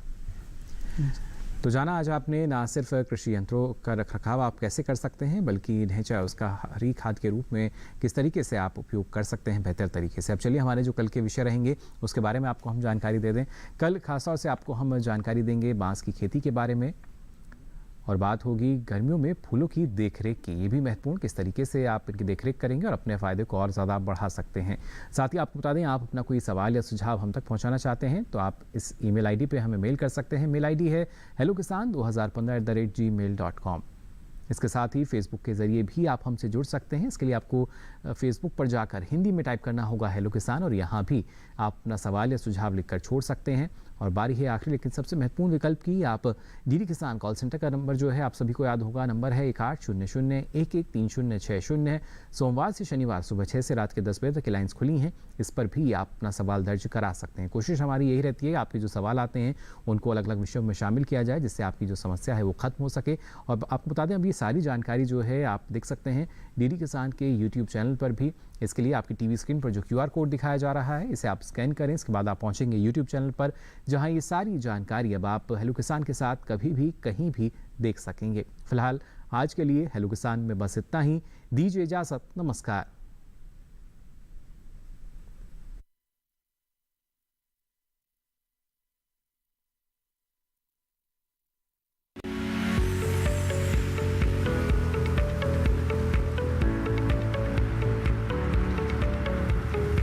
तो जाना आज आपने ना सिर्फ कृषि यंत्रों का रखरखाव आप कैसे कर सकते हैं, बल्कि इन्हें चाहे उसका हरी खाद के रूप में किस तरीके से आप उपयोग कर सकते हैं बेहतर तरीके से। अब चलिए हमारे जो कल के विषय रहेंगे उसके बारे में आपको हम जानकारी दे दें। कल खासतौर से आपको हम जानकारी देंगे बांस की खेती के बारे में, और बात होगी गर्मियों में फूलों की देखरेख की। ये भी महत्वपूर्ण, किस तरीके से आप इनकी देखरेख करेंगे और अपने फ़ायदे को और ज़्यादा बढ़ा सकते हैं। साथ ही आपको बता दें, आप अपना कोई सवाल या सुझाव हम तक पहुंचाना चाहते हैं तो आप इस ईमेल आईडी पे हमें मेल कर सकते हैं। मेल आईडी है hellokisan2015@gmail.com। इसके साथ ही फेसबुक के ज़रिए भी आप हमसे जुड़ सकते हैं। इसके लिए आपको फेसबुक पर जाकर हिंदी में टाइप करना होगा हेलो किसान, और यहाँ भी आप अपना सवाल या सुझाव लिखकर छोड़ सकते हैं। और बारी है आखिरी लेकिन सबसे महत्वपूर्ण विकल्प की, आप डीडी किसान कॉल सेंटर का नंबर जो है आप सभी को याद होगा, नंबर है 1800-113060 है। सोमवार से शनिवार सुबह 6 से रात के 10 बजे तक लाइन्स खुली हैं, इस पर भी आप अपना सवाल दर्ज करा सकते हैं। कोशिश हमारी यही रहती है आपके जो सवाल आते हैं उनको अलग अलग विषयों में शामिल किया जाए, जिससे आपकी जो समस्या है वो खत्म हो सके। और आपको बता दें, अब ये सारी जानकारी जो है आप देख सकते हैं डीडी किसान के यूट्यूब चैनल पर भी। इसके लिए आपकी टीवी स्क्रीन पर जो QR कोड दिखाया जा रहा है, इसे आप स्कैन करें, इसके बाद आप पहुंचेंगे यूट्यूब चैनल पर, जहां ये सारी जानकारी अब आप हेलो किसान के साथ कभी भी कहीं भी देख सकेंगे। फिलहाल आज के लिए हेलो किसान में बस इतना ही। दीजिए इजाज़त, नमस्कार।